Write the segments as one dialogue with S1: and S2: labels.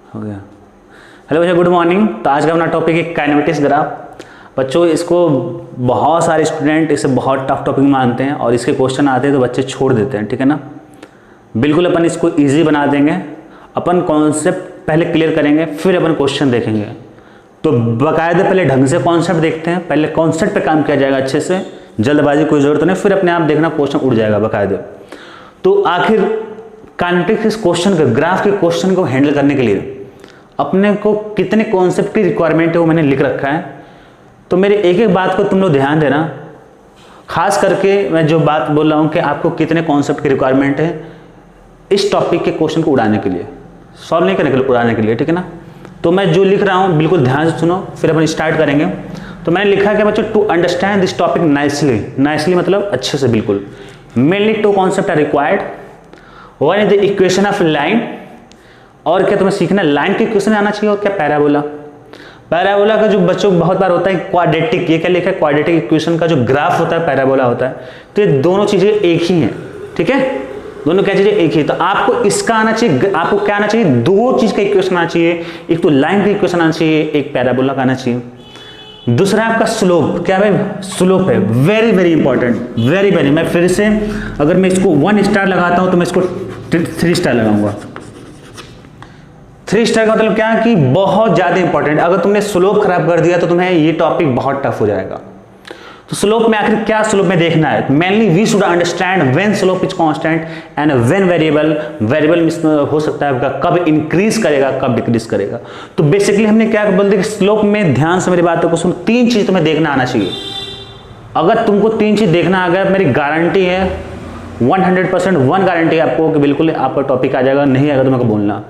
S1: हो गया। हेलो बच्चों, गुड मॉर्निंग। तो आज का अपना टॉपिक है काइनेमेटिक्स ग्राफ। बच्चों इसको बहुत सारे स्टूडेंट इसे बहुत टफ टॉपिक मानते हैं और इसके क्वेश्चन आते हैं तो बच्चे छोड़ देते हैं, ठीक है ना। बिल्कुल अपन इसको इजी बना देंगे। अपन कॉन्सेप्ट पहले क्लियर करेंगे, फिर अपन क्वेश्चन देखेंगे। तो बाकायदे पहले ढंग से कॉन्सेप्ट देखते हैं, पहले कॉन्सेप्ट पे काम किया जाएगा अच्छे से, जल्दबाजी कोई जरूरत नहीं, फिर अपने आप देखना क्वेश्चन उड़ जाएगा बाकायदे। तो आखिर काइनेमेटिक्स क्वेश्चन के ग्राफ के क्वेश्चन को हैंडल करने के लिए अपने को कितने कॉन्सेप्ट की रिक्वायरमेंट है वो मैंने लिख रखा है। तो मेरे एक एक बात को तुम लोग ध्यान देना, खास करके मैं जो बात बोल रहा हूँ कि आपको कितने कॉन्सेप्ट की रिक्वायरमेंट है इस टॉपिक के क्वेश्चन को उड़ाने के लिए, सॉल्व नहीं करने के लिए, उड़ाने के लिए, ठीक है ना। तो मैं जो लिख रहा हूँ बिल्कुल ध्यान से सुनो, फिर अपन स्टार्ट करेंगे। तो मैंने लिखा कि बच्चों to understand this topic nicely, nicely मतलब अच्छे से, बिल्कुल mainly two concept are required. One is the equation of line, और क्या तुम्हें सीखना, लाइन के इक्वेशन आना चाहिए, और क्या पैराबोला। पैराबोला का जो बच्चों बहुत बार होता है क्वाड्रेटिक, ये क्या लिखा है, क्वाड्रेटिक इक्वेशन का जो ग्राफ होता है पैराबोला होता है। तो ये दोनों चीजें एक ही हैं, ठीक है, दोनों क्या चीजें एक ही। तो आपको इसका आना चाहिए, आपको क्या आना चाहिए, दो चीज का इक्वेशन आना चाहिए, एक तो लाइन का इक्वेशन आना चाहिए, एक पैराबोला का आना चाहिए। दूसरा आपका स्लोप, क्या भाई, स्लोप है, very very important, very very. मैं फिर से अगर मैं इसको 1 स्टार लगाता हूं तो मैं इसको 3 स्टार लगाऊंगा। 3 स्टार का मतलब क्या है कि बहुत ज्यादा इंपॉर्टेंट। अगर तुमने स्लोप खराब कर दिया तो तुम्हें ये टॉपिक बहुत टफ हो जाएगा। तो स्लोप में आखिर क्या स्लोप में देखना है, mainly we should understand when slope is constant and when variable. Variable हो सकता है आपका कब इंक्रीज करेगा कब डिक्रीज करेगा। तो बेसिकली हमने क्या बोल दिया कि स्लोप में, ध्यान से मेरी बातों को सुन, 3 चीज तुम्हें देखना आना चाहिए। अगर तुमको 3 चीज देखना आ गया, मेरी गारंटी है 100% 1 गारंटी है आपको कि बिल्कुल आपका टॉपिक आ जाएगा। नहीं आएगा तो मेरे को बोलना।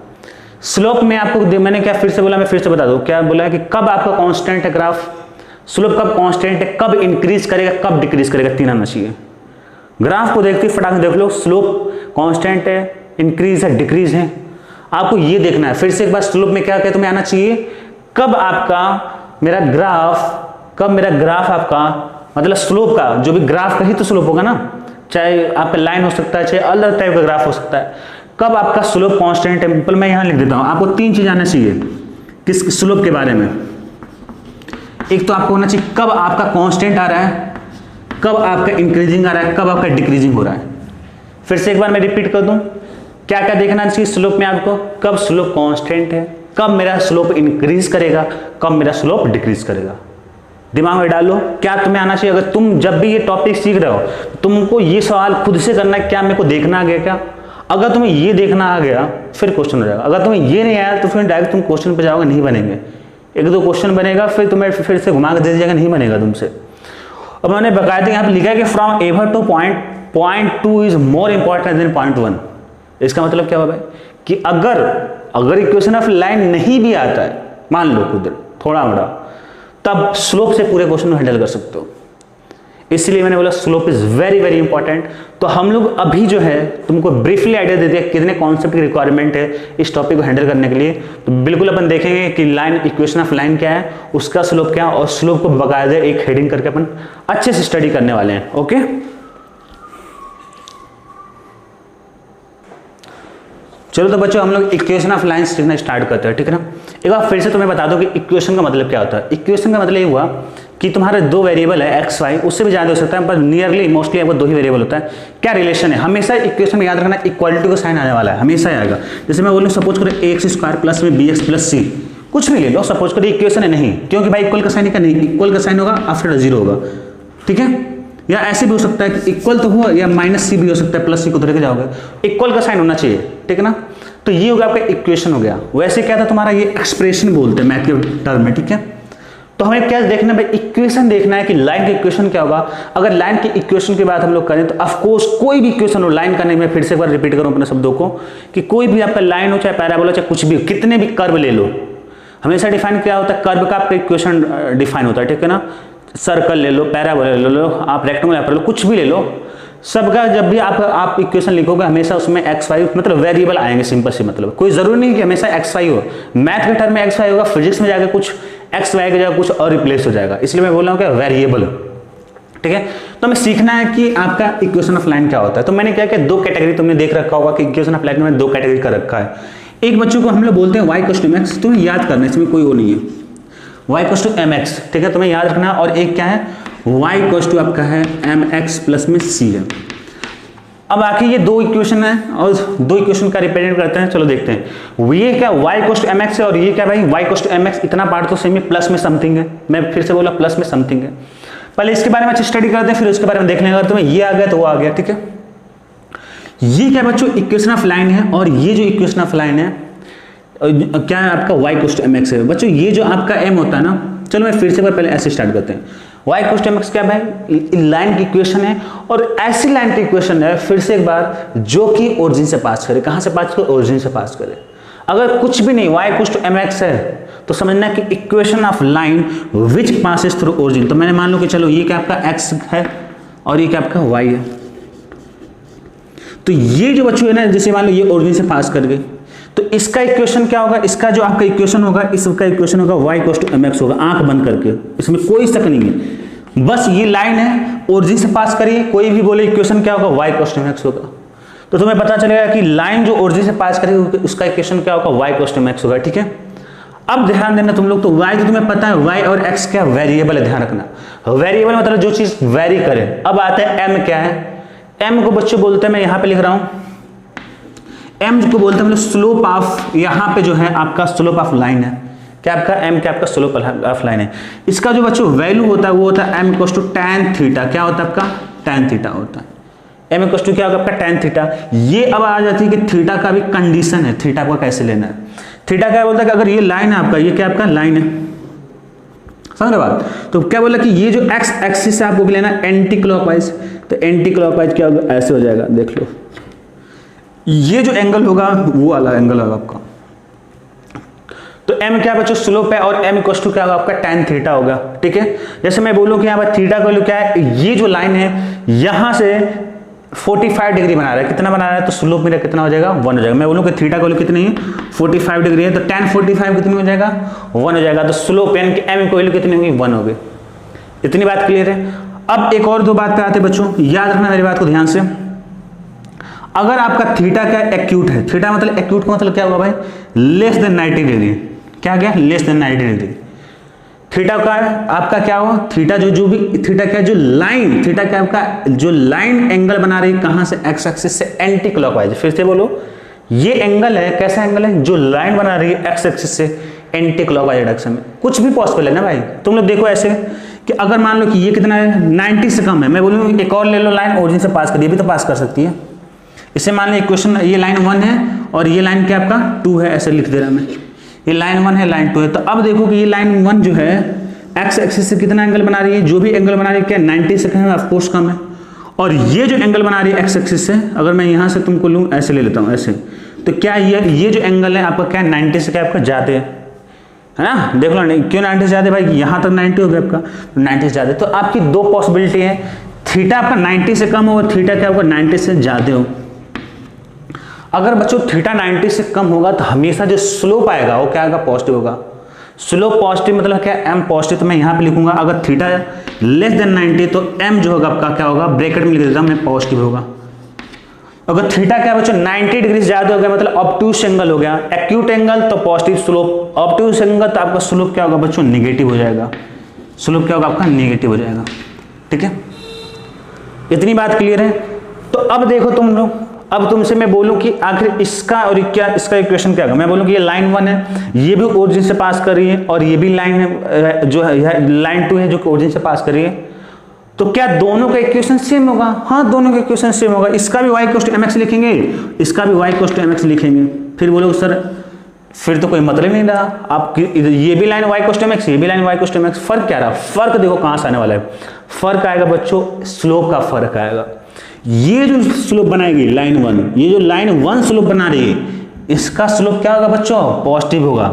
S1: स्लोप में आपको मैंने क्या फिर से बोला, मैं फिर से बता दूं, क्या बोला है कि कब आपका कांस्टेंट है ग्राफ, स्लोप कब कांस्टेंट है, कब इंक्रीज करेगा कब डिक्रीज करेगा, 3 आना चाहिए। ग्राफ को देखते फटाक से देख लो, स्लोप कांस्टेंट है, इंक्रीज है, डिक्रीज है, आपको ये देखना है। फिर से एक बार, स्लोप में क्या तुम्हें आना चाहिए, कब आपका मेरा ग्राफ आपका मतलब स्लोप का, जो भी ग्राफ का ही तो स्लोप होगा ना, चाहे आपका लाइन हो सकता है, चाहे अलग टाइप का ग्राफ हो सकता है, कब आपका स्लोप कांस्टेंट है। पर मैं यहां लिख देता हूं, आपको 3 चीज आना चाहिए किस स्लोप के बारे में। एक तो आपको होना चाहिए कब आपका कांस्टेंट आ रहा है, कब आपका इंक्रीजिंग आ रहा है, कब आपका डिक्रीजिंग हो रहा है। फिर से एक बार मैं रिपीट कर दूं, क्या क्या देखना चाहिए स्लोप में आपको, कब स्लोप कांस्टेंट है, कब मेरा स्लोप इंक्रीज करेगा, कब मेरा स्लोप डिक्रीज करेगा। दिमाग में डालो, क्या तुम्हें आना चाहिए। अगर तुम जब भी ये टॉपिक सीख रहे हो तुमको ये सवाल खुद से करना है, क्या मेरे को देखना आ गया क्या। अगर तुम्हें ये देखना आ गया फिर क्वेश्चन हो जाएगा। अगर तुम्हें ये नहीं आया तो फिर डायरेक्ट तुम क्वेश्चन पे जाओगे, नहीं बनेंगे। 1-2 क्वेश्चन बनेगा, फिर तुम्हें फिर से घुमा के दे दीजिएगा, नहीं बनेगा तुमसे। अब मैंने बकायदे यहाँ पे लिखा है कि from ever to point 2 is more important than point 1। इसका मतलब क्या हुआ भाई कि अगर इक्वेशन ऑफ लाइन नहीं भी आता है, मान लो खुद थोड़ा बड़ा, तब स्लोप से पूरे क्वेश्चन को हैंडल कर सकते हो। इसलिए मैंने बोला slope is very very important. तो हम लोग अभी जो है तुमको ब्रीफली आइडिया दे दिया कितने कॉन्सेप्ट की रिक्वायरमेंट है इस टॉपिक को हैंडल करने के लिए। तो बिल्कुल अपन देखेंगे कि लाइन, इक्वेशन ऑफ लाइन क्या है, उसका स्लोप क्या है, और स्लोप को बकायदे एक हेडिंग करके अपन अच्छे से स्टडी करने वाले हैं। ओके, चलो तो बच्चों हम लोग इक्वेशन ऑफ लाइंस सीखना स्टार्ट करते हैं, ठीक है ना। एक बार फिर से तुम्हें बता दो कि इक्वेशन का मतलब क्या होता है। इक्वेशन का मतलब ये हुआ कि तुम्हारे 2 वेरिएबल है x y, उससे भी ज्यादा हो सकता है, पर नियरली मोस्टली आपको 2 ही वेरिएबल होता है। क्या रिलेशन है, हमेशा इक्वेशन में याद रखना इक्वालिटी का साइन आने वाला है, हमेशा आएगा। जैसे मैं बोलूँ सपोज करो ax² प्लस में bx प्लस c, कुछ भी ले लो, सपोज करो इक्वेशन है, नहीं क्योंकि भाई इक्वल का साइन का नहीं, इक्वल का साइन होगा आफ्टर 0 होगा, ठीक है। या ऐसे भी हो सकता है कि इक्वल तो हुआ, या माइनस सी भी हो सकता है, प्लस सी को उधर के जाओगे, इक्वल का साइन होना चाहिए, ठीक है ना। तो ये होगा आपका इक्वेशन हो गया। वैसे क्या था तुम्हारा, ये एक्सप्रेशन बोलते हैं मैथ के टर्म में, ठीक है। तो हमें क्या देखना है, इक्वेशन देखना है कि लाइन का इक्वेशन क्या होगा। अगर लाइन की इक्वेशन की बात हम लोग करें तो ऑफ कोर्स कोई भी इक्वेशन हो लाइन का, नहीं मैं फिर से एक बार रिपीट करूं अपने शब्दों को, कि कोई भी आपका लाइन हो, चाहे पैराबोला, चाहे कुछ भी हो, कितने भी कर्व ले लो, हमेशा डिफाइन क्या होता है, कर्व का आपका इक्वेशन डिफाइन होता है, ठीक है ना। सर्कल ले लो, पैराबोला ले लो, आप रेक्टेंगल ले लो, कुछ भी ले लो, सबका जब भी आप इक्वेशन लिखोगे हमेशा उसमें एक्स वाई मतलब वेरिएबल आएंगे। सिंपल सी मतलब, कोई जरूरी नहीं कि हमेशा एक्स वाई हो। मैथ के टर्म में एक्स वाई होगा, फिजिक्स में जाकर कुछ एक्स वाई की जगह कुछ और रिप्लेस हो जाएगा, इसलिए मैं बोल रहा हूँ क्या, वेरिएबल, ठीक है। तो हमें सीखना है कि आपका इक्वेशन ऑफ लाइन क्या होता है। तो मैंने क्या किया, 2 कैटेगरी तुमने देख रखा होगा कि इक्वेशन ऑफ लाइन में 2 कैटेगरी का रखा है। एक बच्चों को हम लोग बोलते हैं y इक्वल टू mx, तुम्हें याद करना है, इसमें कोई वो नहीं है, y इक्वल टू mx, ठीक है, तुम्हें याद रखना। और एक क्या है, y इक्वल टू आपका है mx प्लस में c है। अब आखिर ये दो इक्वेशन है और दो इक्वेशन का रिप्रेजेंट करते हैं, चलो देखते हैं। ये क्या y इक्वल टू mx है और ये क्या भाई y इक्वल टू mx, इतना पार्ट तो सेम है, प्लस में समथिंग है, मैं फिर से बोला प्लस में समथिंग है। पहले इसके बारे में अच्छी स्टडी करते हैं, फिर उसके बारे में देख लेंगे। अगर तुम्हें ये आ गया तो वो आ गया, ठीक है। ये क्या बच्चों, इक्वेशन ऑफ लाइन है, और ये जो इक्वेशन ऑफ लाइन है क्या है आपका y इक्वल टू mx है। बच्चों ये जो आपका m होता है ना, चलो मैं फिर से पहले ऐसे स्टार्ट करते हैं। y इक्वल टू mx क्या भाई, लाइन की इक्वेशन है, और ऐसी लाइन की इक्वेशन है फिर से एक बार जो कि ओरिजिन से पास करे। कहां से पास करे, ओरिजिन से पास करे। अगर कुछ भी नहीं y इक्वल टू mx है तो समझना कि equation of line which passes through origin. तो मैंने मान लो कि चलो ये क्या आपका x है और ये क्या आपका y है, तो ये जो बच्चों है ना, जैसे मान लो ये ओरिजिन से पास कर गए, तो इसका इक्वेशन क्या होगा, इसका जो आपका इक्वेशन होगा, इसका इक्वेशन होगा y इक्वल टू mx होगा, आंख बंद करके, इसमें कोई शक नहीं है। बस ये लाइन है, ओरिजिन से पास करिए, कोई भी बोले इक्वेशन क्या होगा, y इक्वल टू mx होगा। तो तुम्हें पता चलेगा कि लाइन जो ओरिजिन से पास करेगी उसका इक्वेशन क्या होगा, y इक्वल टू mx होगा, ठीक है। अब ध्यान देना तुम लोग, तो y तो तुम्हें पता है, y और x क्या वेरिएबल है, ध्यान रखना। वेरिएबल मतलब जो चीज वेरी करे। अब आते हैं m क्या है, m को बच्चे बोलते हैं, मैं यहां पे लिख रहा हूं m को बोलते हैं मतलब स्लोप ऑफ, यहाँ पे जो है आपका स्लोप ऑफ लाइन है, क्या आपका m क्या आपका स्लोप ऑफ लाइन है। इसका जो बच्चों वैल्यू होता है वो होता है m equal to tan theta, क्या होता है आपका tan थीटा होता है। m इक्वल टू क्या होगा आपका tan थीटा। ये अब आ जाती है कि थीटा का भी कंडीशन है, थीटा को कैसे लेना है। थीटा क्या बोलता है कि अगर ये लाइन है आपका, ये क्या आपका लाइन है, समझ रहे बात। तो क्या बोला कि ये जो x एक्सिस से आपको लेना एंटी क्लॉकवाइज, तो एंटी क्लॉकवाइज क्या होगा, ऐसे हो जाएगा, देख लो। ये जो एंगल होगा वो वाला एंगल होगा आपका। तो m क्या बच्चों स्लोप है, और m इक्वल टू क्या होगा आपका tan थीटा होगा, ठीक है। जैसे मैं बोलूं कि यहाँ पर थीटा का वैल्यू क्या है, ये जो लाइन है यहां से 45 डिग्री बना रहा है, कितना बना रहा है, तो स्लोप मेरा कितना हो जाएगा, 1 हो जाएगा। मैं बोलूं कि थीटा का वैल्यू कितनी है, 45 डिग्री है, तो tan 45 कितनी हो जाएगा, 1 हो जाएगा। तो स्लोप यानी कि m की वैल्यू कितनी होगी, 1 होगी। इतनी बात क्लियर है। अब एक और दो बात पे आते बच्चों, याद रखना मेरी बात को ध्यान से। अगर आपका थीटा क्या एक्यूट है, थीटा मतलब एक्यूट का मतलब क्या होगा भाई, लेस देन 90 डिग्री, क्या गया, लेस देन 90 डिग्री। थीटा का आपका क्या हो, थीटा जो भी थीटा क्या, जो लाइन थीटा क्या आपका, जो लाइन एंगल बना रही है कहां से, एक्स एक्सिस से एंटी क्लॉकवाइज। फिर से बोलो, ये एंगल है, कैसा एंगल है, जो लाइन बना रही है एक्स एक्सिस से एंटी क्लॉकवाइज डायरेक्शन में। कुछ भी पॉसिबल है ना भाई। तुम लोग देखो ऐसे कि अगर मान लो कि ये कितना है, 90 से कम है, मैं बोलूँ एक और ले लो लाइन ओरिजिन से पास कर, ये भी तो पास कर सकती है। इसे मान लो इक्वेशन, ये लाइन 1 है और ये लाइन क्या आपका 2 है, ऐसे लिख दे रहा मैं, ये लाइन 1 है लाइन 2 है। तो अब देखो कि ये लाइन 1 जो है एक्स एक्सिस से कितना एंगल बना रही है, जो भी एंगल बना रही है क्या 90 से कम है, ऑफकोर्स कम है। और ये जो एंगल बना रही है एक्स एक्सिस से, अगर मैं यहाँ से तुमको लूँ ऐसे ले लेता हूँ ऐसे, तो क्या ये जो एंगल है आपका क्या 90 से क्या आपका जाते है ना, देख लो क्यों 90 से जाते भाई, यहाँ तक 90 हो गया आपका, 90 से जाते। तो आपकी दो पॉसिबिलिटी है, थीटा आपका 90 से कम हो और थीटा क्या होगा 90 से ज्यादा हो। अगर बच्चों थीटा 90 से कम होगा तो हमेशा जो स्लोप आएगा वो क्या आएगा, पॉजिटिव होगा। स्लोप पॉजिटिव मतलब क्या, m पॉजिटिव, तो मैं यहाँ पे लिखूंगा अगर थीटा लेस देन 90 तो m जो होगा आपका क्या होगा, ब्रैकेट में लिख देता हूं मैं, पॉजिटिव होगा। अगर थीटा क्या बच्चों 90 डिग्री से ज्यादा हो गया मतलब ऑब्ट्यूस एंगल हो गया, एक्यूट एंगल तो पॉजिटिव स्लोप, ऑब्ट्यूस एंगल तो आपका स्लोप क्या होगा बच्चों, नेगेटिव हो जाएगा। स्लोप क्या होगा आपका, नेगेटिव हो जाएगा, ठीक है। इतनी बात क्लियर है। तो अब देखो तुम लोग, अब तुमसे मैं बोलूं कि आखिर इसका और क्या, इसका इक्वेशन क्या होगा। मैं बोलूं कि ये लाइन 1 है, ये भी ओरिजिन से पास कर रही है, और ये भी लाइन है जो है लाइन 2 है जो कि ओरिजिन से पास कर रही है। तो क्या दोनों का इक्वेशन सेम होगा, हाँ दोनों का इक्वेशन सेम होगा। इसका भी y इक्वल टू mx लिखेंगे, इसका भी y इक्वल टू mx लिखेंगे। फिर बोलो सर फिर तो कोई मतलब नहीं रहा, आप ये भी line y equal to mx, ये भी line y equal to mx, फर्क क्या रहा, फर्क देखो कहां से आने वाला है, फर्क आएगा बच्चों स्लोप का फर्क आएगा। ये जो स्लोप बनाएगी लाइन 1, ये जो लाइन 1 स्लोप बना रही है, इसका स्लोप क्या होगा बच्चों, पॉजिटिव होगा।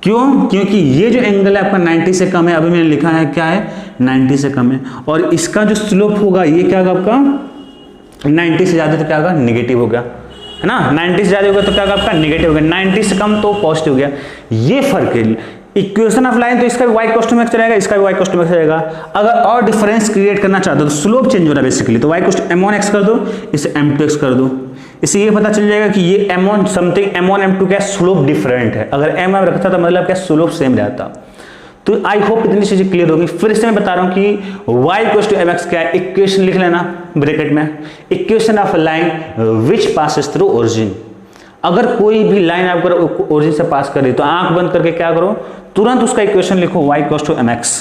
S1: क्यों, क्योंकि ये जो एंगल है आपका 90 से कम है, अभी मैंने लिखा है क्या है 90 से कम है, और इसका जो स्लोप होगा ये क्या होगा आपका 90 से ज्यादा, तो क्या होगा नेगेटिव हो गया, है ना। 90 से ज्यादा होगा तो क्या होगा आपका नेगेटिव हो गया, 90 से कम तो पॉजिटिव हो गया। ये फर्क है इक्वेशन ऑफ लाइन। तो इसका भी y इक्वल टू mx रहेगा, इसका भी y इक्वल टू mx रहेगा। अगर और डिफरेंस क्रिएट करना चाहते हो तो स्लोप चेंज हो रहा है बेसिकली, तो y इक्वल टू m1x कर दो, इसे m2x कर दो, इससे ये पता चल जाएगा कि ये m1 समथिंग m1 m2 क्या स्लोप डिफरेंट है। अगर m रखता तो मतलब क्या स्लोप सेम रहता। तो आई होप इतनी चीजें क्लियर होगी। फिर से मैं बता रहा हूं कि y इक्वल्स टू mx क्या है, इक्वेशन लिख लेना ब्रैकेट में, equation of line which passes through origin. अगर कोई भी लाइन आपको ओरिजिन से पास कर रही तो आंख बंद करके क्या करो, तुरंत उसका इक्वेशन लिखो y इक्वल्स टू mx।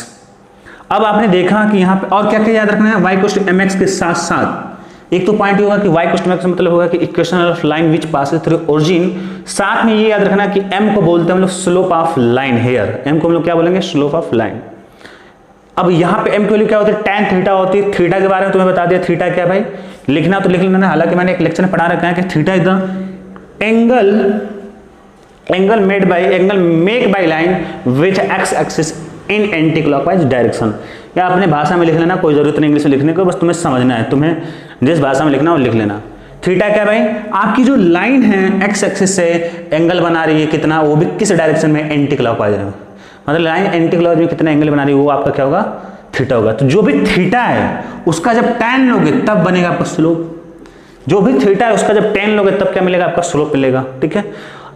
S1: अब आपने देखा कि यहाँ पे और क्या क्या याद रखना है, y इक्वल्स टू mx के साथ साथ एक तो पॉइंट होगा कि y इक्वल्स टू mx मतलब होगा कि equation of line which passes through origin. साथ में ये याद रखना कि m को बोलते हैं हम लोग slope of line here, m को हम लोग क्या बोलेंगे, स्लोप ऑफ लाइन। अब यहाँ पे m की वैल्यू क्या होती है, tan थीटा होती है। थीटा के बारे में तुम्हें बता दिया, थीटा क्या भाई, लिखना तो लिख लेना। हालांकि मैंने एक लेक्चर में पढ़ा रखा है कि theta is the angle make by line which x axis in anti clockwise direction. या अपने भाषा में लिख लेना, कोई जरूरत नहीं इंग्लिश में लिखने को, बस तुम्हें समझना है, तुम्हें जिस भाषा में लिखना है वो लिख लेना। थीटा क्या भाई, आपकी जो लाइन है एक्स एक्सिस से एंगल बना रही है कितना, वो भी किस डायरेक्शन में, एंटी क्लॉकवाइज में। मतलब लाइन एंटी क्लॉकवाइज में कितना एंगल बना रही है वो आपका क्या होगा, थीटा होगा। तो जो भी थीटा है उसका जब tan लोगे तब बनेगा आपका स्लोप। जो भी थीटा है उसका जब tan लोगे तब क्या मिलेगा, आपका स्लोप मिलेगा। ठीक है,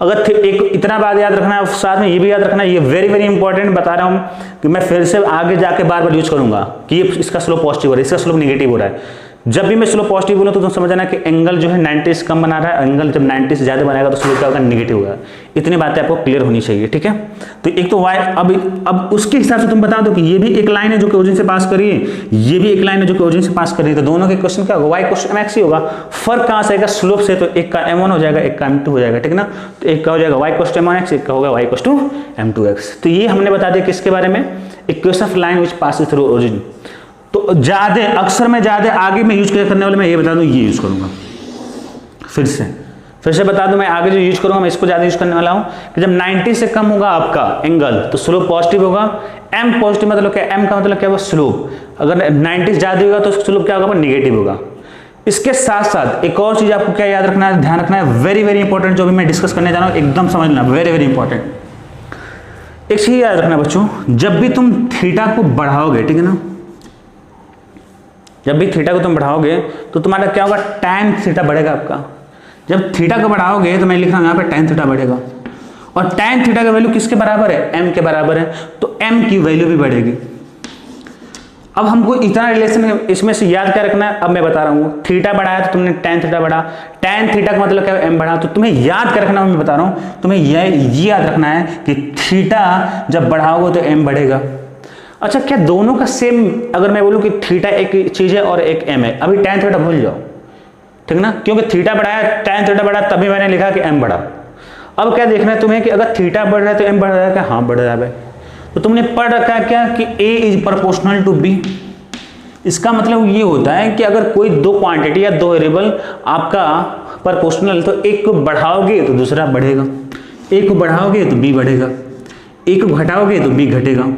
S1: अगर एक इतना बात याद रखना है, साथ में ये भी याद रखना है, ये वेरी वेरी इंपॉर्टेंट बता रहा हूं कि मैं फिर से आगे जाके बार बार यूज करूंगा कि ये इसका स्लोप पॉजिटिव हो रहा है, इसका स्लोप नेगेटिव हो रहा है। जब भी मैं स्लोप पॉजिटिव बोलूं तो तुम समझना कि एंगल जो है 90 से कम बना रहा है, एंगल जब 90 से ज्यादा बनाएगा तो स्लोप क्या होगा, नेगेटिव होगा। इतनी बातें आपको क्लियर होनी चाहिए। ठीक है, तो एक तो y, अब उसके हिसाब से तुम बता दो कि ये भी एक लाइन है जो कि ओरिजिन से पास कर रही है, ये भी एक लाइन है जो कि ओरिजिन से पास कर रही है, तो दोनों के क्वेश्चन क्या होगा, y क्वेश्चन mx ही होगा। फर्क कहां से आएगा, स्लोप से। तो एक का m1 हो जाएगा, एक का m2 हो जाएगा। ठीक ना, तो एक का हो जाएगा y क्वेश्चन m1x, एक का होगा y क्वेश्चन m2x। तो ये हमने बता दिया किसके बारे में, equation of line which passes through origin. तो ज्यादा अक्सर में ज्यादा आगे में यूज करने वाले मैं ये बता दूं, ये यूज करूंगा। फिर से बता दूं, मैं आगे जो यूज करूंगा मैं इसको ज्यादा यूज करने वाला हूं कि जब 90 से कम होगा आपका एंगल तो स्लोप पॉजिटिव होगा। m पॉजिटिव मतलब क्या, m का मतलब क्या होगा, स्लोप। अगर 90 ज्यादा होगा तो स्लोप क्या होगा, नेगेटिव होगा। इसके साथ साथ एक और चीज आपको क्या याद रखना है, ध्यान रखना है, वेरी वेरी इंपॉर्टेंट, जो भी मैं डिस्कस करने जा रहा हूं एकदम समझना, वेरी वेरी इंपॉर्टेंट। एक चीज याद रखना बच्चों, जब भी तुम थीटा को बढ़ाओगे, ठीक है ना, जब भी थीटा को तुम बढ़ाओगे तो तुम्हारा क्या होगा, tan थीटा बढ़ेगा आपका। जब थीटा को बढ़ाओगे तो मैं लिख रहा हूं यहाँ पे tan थीटा बढ़ेगा, और tan थीटा का वैल्यू किसके बराबर है, m के बराबर है, तो m की वैल्यू भी बढ़ेगी। अब हमको इतना रिलेशन इसमें से याद क्या रखना है, अब मैं बता रहा हूँ। थीटा बढ़ाया तो तुमने tan थीटा बढ़ा, tan थीटा का मतलब क्या है, m बढ़ा। तो तुम्हें याद क्या रखना है, मैं बता रहा हूँ, तुम्हें ये याद रखना है कि थीटा जब बढ़ाओगे तो m बढ़ेगा। अच्छा, क्या दोनों का सेम, अगर मैं बोलूं कि थीटा एक चीज है और एक m है, अभी tan थीटा भूल जाओ, ठीक ना, क्योंकि थीटा बढ़ाया, tan थीटा बढ़ा, तभी मैंने लिखा कि m बढ़ा। अब क्या देखना है तुम्हें कि अगर थीटा बढ़ रहा है तो m बढ़ रहा है क्या, हाँ बढ़ रहा है। तो तुमने पढ़ रखा है क्या कि a is proportional to b। इसका मतलब ये होता है कि अगर कोई दो क्वांटिटी या दो वेरिएबल आपका प्रोपोर्शनल, तो एक को बढ़ाओगे तो दूसरा बढ़ेगा, एक को बढ़ाओगे तो b बढ़ेगा, एक को घटाओगे तो b घटेगा।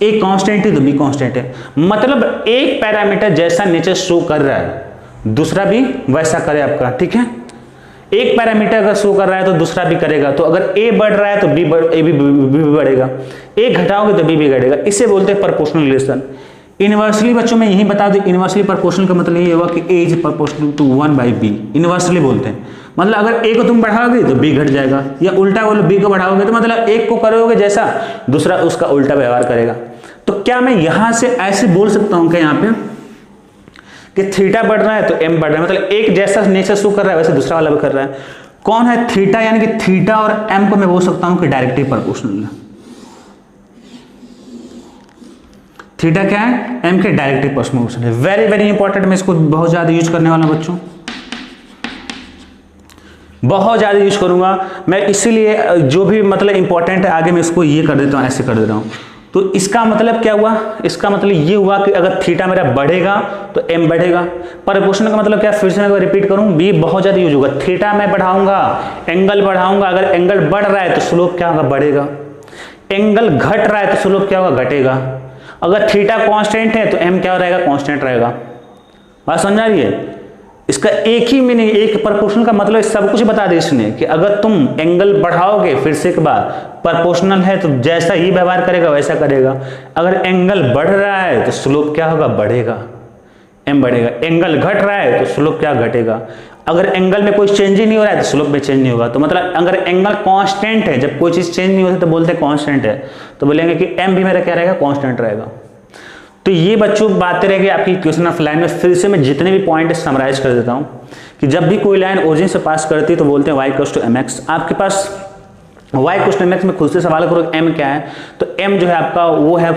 S1: एक कांस्टेंट है तो बी कांस्टेंट है, मतलब एक पैरामीटर जैसा नेचर शो कर रहा है दूसरा भी वैसा करे आपका। ठीक है, एक पैरामीटर अगर शो कर रहा है तो दूसरा भी करेगा। तो अगर ए बढ़ रहा है तो बी बढ़ेगा, ए घटाओगे तो बी भी घटेगा। इसे बोलते हैं प्रोपोर्शनल रिलेशन। इनवर्सली बच्चों में यही बता दूं, इनवर्सली प्रोपोर्शनल का मतलब ये होगा कि A is proportional to 1/b। Inversely बोलते हैं, मतलब अगर ए को तुम बढ़ाओगे तो बी घट जाएगा, या उल्टा बोलो बी को बढ़ाओगे तो मतलब एक को करोगे जैसा दूसरा उसका उल्टा व्यवहार करेगा। तो क्या मैं यहां से ऐसे बोल सकता हूं कि यहाँ पे कि थीटा बढ़ रहा है तो m बढ़ रहा है, मतलब एक जैसा नेचर शो कर रहा है वैसे दूसरा वाला भी कर रहा है। कौन है थीटा, यानी कि थीटा और m को मैं बोल सकता हूं कि डायरेक्टली प्रोपोर्शनल है। थीटा क्या है, m के डायरेक्टली प्रोपोर्शनल है। वेरी वेरी इंपॉर्टेंट, मैं इसको बहुत ज्यादा यूज करने वाला हूं बच्चों, बहुत ज्यादा यूज करूंगा मैं, इसीलिए जो भी मतलब इंपॉर्टेंट है आगे मैं इसको ये कर देता हूं, ऐसे कर दे रहा हूं। तो इसका मतलब क्या हुआ, इसका मतलब ये हुआ कि अगर थीटा मेरा बढ़ेगा तो m बढ़ेगा। प्रोपोर्शनल का मतलब क्या, फिर से मैं रिपीट करूं, b बहुत ज्यादा यूज होगा। थीटा मैं बढ़ाऊंगा, एंगल बढ़ाऊंगा, अगर एंगल बढ़ रहा है तो स्लोप क्या होगा, बढ़ेगा। एंगल घट रहा है तो स्लोप क्या होगा, घटेगा। अगर थीटा कांस्टेंट है तो m क्या रहेगा, कांस्टेंट रहेगा। बात समझ आ रही है, इसका एक ही मीनिंग, एक प्रोपोर्शनल का मतलब सब कुछ बता दे इसने कि अगर तुम एंगल बढ़ाओगे फिर से एक बार, प्रोपोर्शनल है तो जैसा ही व्यवहार करेगा वैसा करेगा। अगर एंगल बढ़ रहा है तो स्लोप क्या होगा, बढ़ेगा, m बढ़ेगा। एंगल घट रहा है तो स्लोप क्या घटेगा। अगर एंगल में कोई चेंज ही नहीं हो रहा है तो स्लोप में चेंज नहीं होगा। तो मतलब अगर एंगल कांस्टेंट है, जब कोई चीज चेंज नहीं होती तो बोलते हैं कांस्टेंट है, तो बोलेंगे कि एम भी मेरा क्या रहेगा, कांस्टेंट रहेगा। तो ये बच्चों बातें रहेगी आपकी इक्वेशन ऑफ लाइन में। फिर से मैं जितने भी पॉइंट समराइज कर देता हूँ कि जब भी कोई लाइन ओरिजिन से पास करती है तो बोलते हैं y इक्वल्स टू mx। आपके पास y इक्वल्स टू mx में खुद से सवाल करो m क्या है, तो m जो है आपका वो है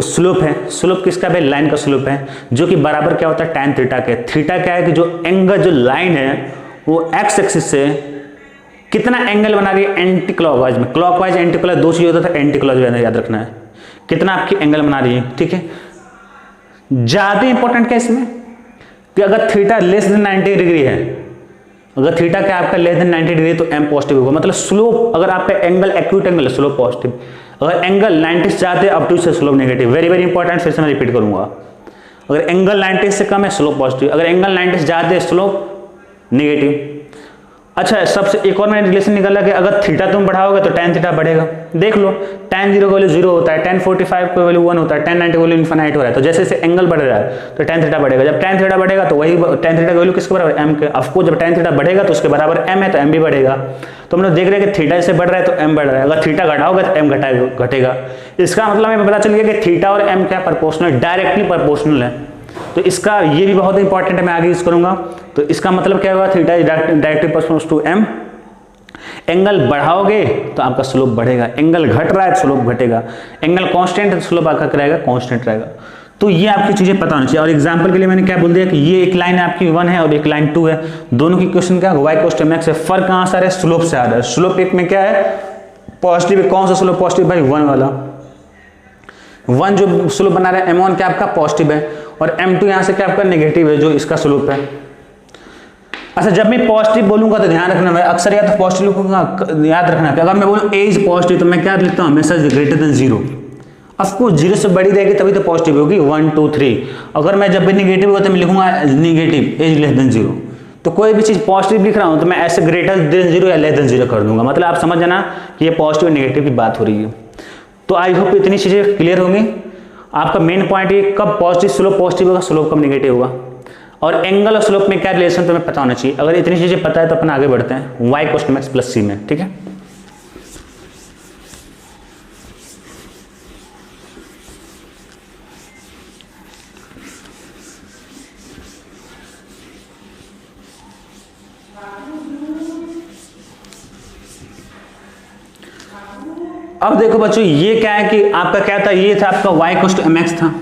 S1: स्लोप है। स्लोप किसका है, लाइन का स्लोप है, जो कि बराबर क्या होता है tan थीटा के। थीटा क्या है कि जो एंगल, जो लाइन है वो x एक्सिस से कितना एंगल बना रही है एंटी क्लॉकवाइज में। क्लॉकवाइज एंटी क्लॉक दो चीज होता था, एंटी क्लॉकवाइज याद रखना है, कितना आपकी एंगल बना रही है। ठीक है, ज्यादा इंपॉर्टेंट क्या इसमें कि अगर थीटा लेस देन 90 डिग्री है, अगर थीटा क्या आपका लेस देन 90 डिग्री तो m पॉजिटिव होगा। मतलब स्लोप, अगर आपका एंगल एक्यूट एंगल है स्लोप पॉजिटिव, अगर एंगल 90 से ज्यादा है ऑब्टयूज से slope negative. Very very important, फिर से मैं रिपीट करूंगा, अगर एंगल 90 से कम है स्लोप पॉजिटिव, अगर एंगल 90 से ज्यादा है स्लोप नेगेटिव। अच्छा, सबसे एक और मैंने रिलेशन निकाला कि अगर थीटा तुम बढ़ाओगे तो tan थीटा बढ़ेगा। देख लो, tan 0 का वैल्यू 0 होता है, tan 45 का वैल्यू 1 होता है, tan 90 का वैल्यू इनफाइनाइट हो रहा है। तो जैसे जैसे एंगल बढ़ रहा है तो tan थीटा बढ़ेगा। जब tan थीटा बढ़ेगा तो वही tan थीटा का वैल्यू किसके बराबर, m के। ऑफकोर्स जब tan थीटा बढ़ेगा तो उसके बराबर m है, तो m भी बढ़ेगा। तो हम लोग देख रहे हैं कि थीटा जैसे बढ़ रहा है तो m बढ़ रहा है, अगर थीटा घटाओगे तो m घटेगा। इसका मतलब हमें पता चल गया कि थीटा और m क्या प्रोपोर्शनल, डायरेक्टली प्रोपोर्शनल है। तो इसका ये भी बहुत इंपॉर्टेंट है, मैं आगे यूज करूंगा। तो इसका मतलब क्या होगा, theta is directly proportional to m। Angle बढ़ाओगे तो आपका स्लोप बढ़ेगा, एंगल घट रहा है तो स्लोप घटेगा, एंगल कांस्टेंट है तो स्लोप आपका रहेगा कांस्टेंट रहेगा। तो ये आपकी चीजें पता होनी चाहिए। और एग्जांपल के लिए मैंने क्या बोल दिया कि ये एक लाइन आपकी 1 है और एक लाइन 2 है, दोनों की इक्वेशन क्या है, y इक्वल्स टू mx है। फर्क कहां से आ रहा है, स्लोप से आ रहा है। स्लोप एक में क्या है, पॉजिटिव है। कौन सा स्लोप पॉजिटिव भाई, 1 वाला। 1 जो स्लोप बना रहा है m1 क्या आपका पॉजिटिव है, और m2 यहां से क्या आपका नेगेटिव है, जो इसका स्लोप है। अच्छा, जब मैं पॉजिटिव बोलूंगा तो ध्यान रखना, मैं अक्सर या तो पॉजिटिव लिखूंगा, याद रखना कि अगर मैं बोलूं a इज पॉजिटिव तो मैं क्या लिखता हूं, हमेशा ग्रेटर देन 0। ऑफकोर्स 0 से बड़ी रहेगी तभी तो पॉजिटिव होगी, 1 2 3। अगर मैं जब भी नेगेटिव होगा तो मैं लिखूंगा नेगेटिव एज लेस देन 0। तो कोई भी चीज पॉजिटिव लिख रहा हूं तो मैं ऐसे ग्रेटर देन 0 या लेस देन 0 कर दूंगा। मतलब आप समझ जाना कि ये पॉजिटिव और नेगेटिव की बात हो रही है। तो आई होप इतनी चीजें क्लियर होंगी। आपका मेन पॉइंट ये कब पॉजिटिव स्लोप पॉजिटिव होगा, स्लोप कब नेगेटिव होगा, और एंगल और स्लोप में क्या रिलेशन तुम्हें पता होना चाहिए। अगर इतनी चीजें पता है तो अपन आगे बढ़ते हैं y equals to mx plus c में। ठीक है, अब देखो बच्चों, ये क्या है कि आपका क्या था, ये था आपका y इक्वल्स टू mx था,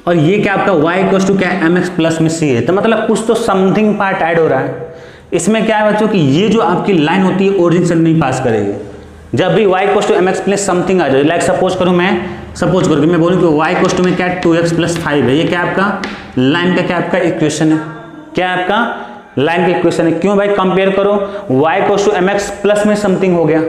S1: और ये क्या आपका y इक्वल्स टू क्या mx प्लस में c है। तो मतलब कुछ तो समथिंग पार्ट ऐड हो रहा है। इसमें क्या है बच्चों कि ये जो आपकी लाइन होती है ओरिजिन से नहीं पास करेगी। जब भी y equals to mx plus something आ जाए, लाइक सपोज करूं मैं बोलूं कि y इक्वल्स टू में क्या 2x प्लस 5 है, ये क्या आपका लाइन का क्या आपका इक्वेशन है, क्या आपका लाइन का इक्वेशन है। क्यों भाई, कंपेयर करो, y equals to mx plus में समथिंग हो गया,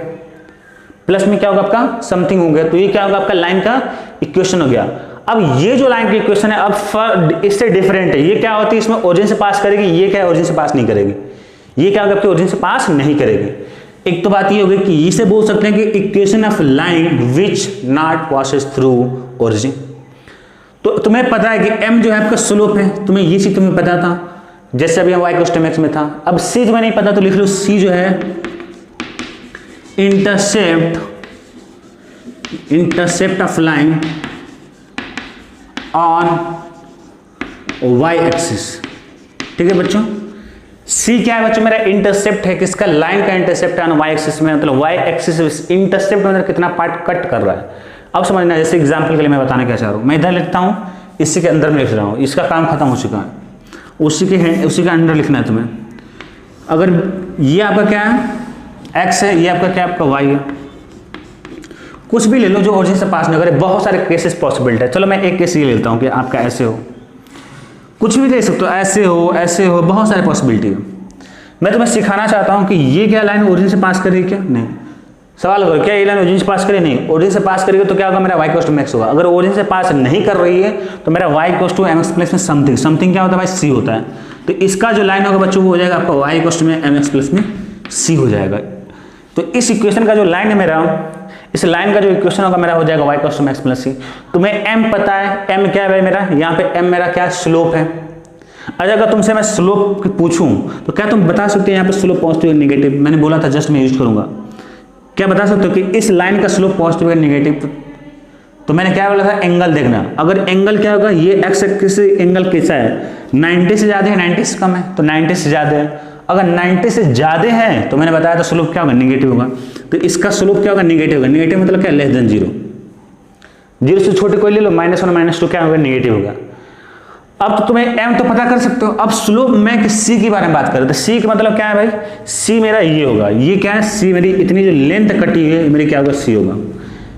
S1: प्लस में क्या होगा आपका समथिंग हो गया, तो ये क्या होगा आपका लाइन का इक्वेशन हो गया। अब ये जो लाइन की इक्वेशन है अब इससे डिफरेंट है। ये क्या होती है, इसमें ओरिजिन से पास करेगी, ये क्या ओरिजिन से पास नहीं करेगी। ये क्या होगा आपके ओरिजिन से पास नहीं करेगी। एक तो बात ये होगी कि इसे बोल सकते हैं कि equation of line which not passes through origin. तो तुम्हें पता है कि m जो है आपका स्लोप है, तुम्हें ये चीज तुम्हें पता था, जैसे अभी y इक्वल्स टू mx में था। अब c तुम्हें नहीं पता तो लिख लो c जो है intercept of line on y axis. ठीक है बच्चों, c क्या है बच्चों, मेरा इंटरसेप्ट है, किसका, लाइन का इंटरसेप्ट है ऑन y एक्सिस में। मतलब y एक्सिस इंटरसेप्ट में कितना पार्ट कट कर रहा है। अब समझना, जैसे एग्जांपल के लिए मैं बताने क्या चाह रहा हूं, मैं इधर लिखता हूं, इसी के अंदर में लिख रहा हूं, इसका काम खत्म हो चुका है, उसी के अंदर लिखना है तुम्हें। अगर ये आपका क्या है x है, ये आपका क्या आपका y है, कुछ भी ले लो जो ओरिजिन से पास नहीं करे। बहुत सारे केसेस पॉसिबल है, चलो मैं एक केस ये लेता हूं कि आपका ऐसे हो, कुछ भी ले सकते हो, ऐसे हो, बहुत सारे पॉसिबिलिटी है। मैं तुम्हें सिखाना चाहता हूं कि ये क्या लाइन ओरिजिन से पास कर रही है, क्या नहीं। सवाल करो, क्या ये लाइन ओरिजिन से पास करे, नहीं। ओरिजिन से पास करेगी तो क्या होगा, मेरा y इक्वल्स टू mx होगा। अगर ओरिजिन से पास नहीं कर रही है तो मेरा y equals to mx plus में समथिंग क्या होता है भाई, c होता है। तो इसका जो लाइन होगा बच्चों वो हो जाएगा आपका y इक्वल्स टू में mx प्लस में c हो जाएगा। तो इस इक्वेशन का जो लाइन है मेरा, इस लाइन का जो इक्वेशन होगा मेरा हो जाएगा y equals to mx plus c। तुम्हें m पता है, m क्या है भाई मेरा, यहाँ पे m मेरा क्या स्लोप है। अगर तुमसे मैं स्लोप पूछूं तो क्या तुम बता सकते हो यहाँ पे स्लोप पॉजिटिव या नेगेटिव? मैंने बोला था जस्ट मैं यूज करूंगा। क्या बता सकते हो कि इस लाइन का स्लोप पॉजिटिव या नेगेटिव? तो मैंने क्या बोला था, एंगल देखना। अगर एंगल क्या होगा, ये एक्स एक्सिस से एंगल कैसा है, 90 से ज्यादा है 90 से कम है, तो 90 से ज्यादा है। अगर 90 से ज्यादा है तो मैंने बताया था स्लोप क्या होगा, नेगेटिव होगा। तो इसका स्लोप क्या होगा, नेगेटिव होगा। नेगेटिव मतलब क्या, लेस देन जीरो। जीरो से छोटे कोई ले लो, -1 -2 क्या होगा, नेगेटिव होगा। अब तो तुम्हें एम तो पता कर सकते हो। अब स्लोप में सी के बारे में बात करें तो सी का मतलब क्या है भाई, सी मेरा ये होगा, ये क्या है, सी मेरी इतनी जो लेंथ कटी है मेरी क्या होगा, सी होगा।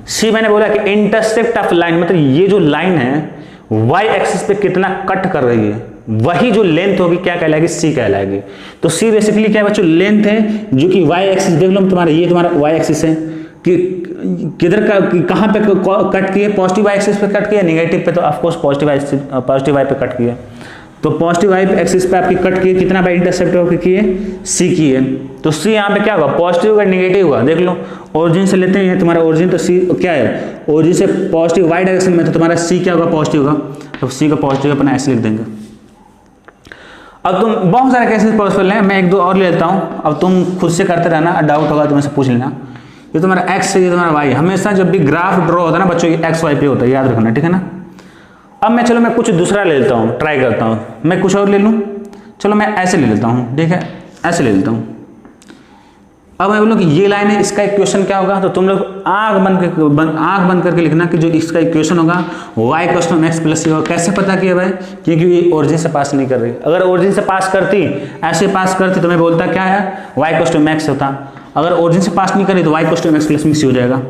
S1: सी मैंने बोला कि इंटरसेप्ट ऑफ लाइन, मतलब ये जो लाइन है वाई एक्सिस पे कितना कट कर रही है, वही जो लेंथ होगी क्या कहलाएगी, सी कहलाएगी। तो सी बेसिकली क्या है बच्चों, लेंथ है जो कि वाई एक्सिस, देख लो तुम्हारा ये तुम्हारा वाई एक्सिस है कि किधर का, कहाँ पे कट किए, पॉजिटिव वाई एक्सिस पे कट किया, नेगेटिव पे तो ऑफ कोर्स पॉजिटिव वाई पे कट किया। तो पॉजिटिव वाई एक्सिस पे आपकी कट किए, कितना बाई इंटरसेप्ट होकर किए, सी की है। तो सी यहाँ पे क्या होगा, पॉजिटिव होगा नेगेटिव होगा। देख लो ओरिजिन से लेते हैं तुम्हारा ओरिजिन, तो सी क्या है, ओरिजिन से पॉजिटिव वाई डायरेक्शन में, तो तुम्हारा सी क्या होगा, पॉजिटिव होगा। तो सी का पॉजिटिव अपना ऐसे लिख देंगे। अब तुम बहुत सारे केसेस पॉसिबल हैं, मैं एक दो और ले लेता हूँ, अब तुम खुद से करते रहना, डाउट होगा तो मुझसे पूछ लेना। ये तुम्हारा एक्स है, ये तुम्हारा वाई। हमेशा जब भी ग्राफ ड्रॉ होता है ना बच्चों, ये एक्स वाई पे होता है, याद रखना, ठीक है ना। अब मैं चलो मैं कुछ दूसरा ले लेता हूँ, ट्राई करता हूँ, मैं कुछ और ले लूँ। चलो मैं ऐसे ले लेता हूँ, ठीक है, ऐसे ले लेता हूँ। अब मैं बोलूँ कि ये लाइन है, इसका इक्वेशन क्या होगा, तो तुम लोग आंख बंद करके लिखना कि जो इसका इक्वेशन होगा y = x + c होगा। कैसे पता किया भाई, क्योंकि ये ओरिजिन से पास नहीं कर रही। अगर ओरिजिन से पास करती, ऐसे पास करती तो मैं बोलता क्या है, y = x होता। अगर ओरिजिन से पास नहीं करी तो y = x + c हो जाएगा।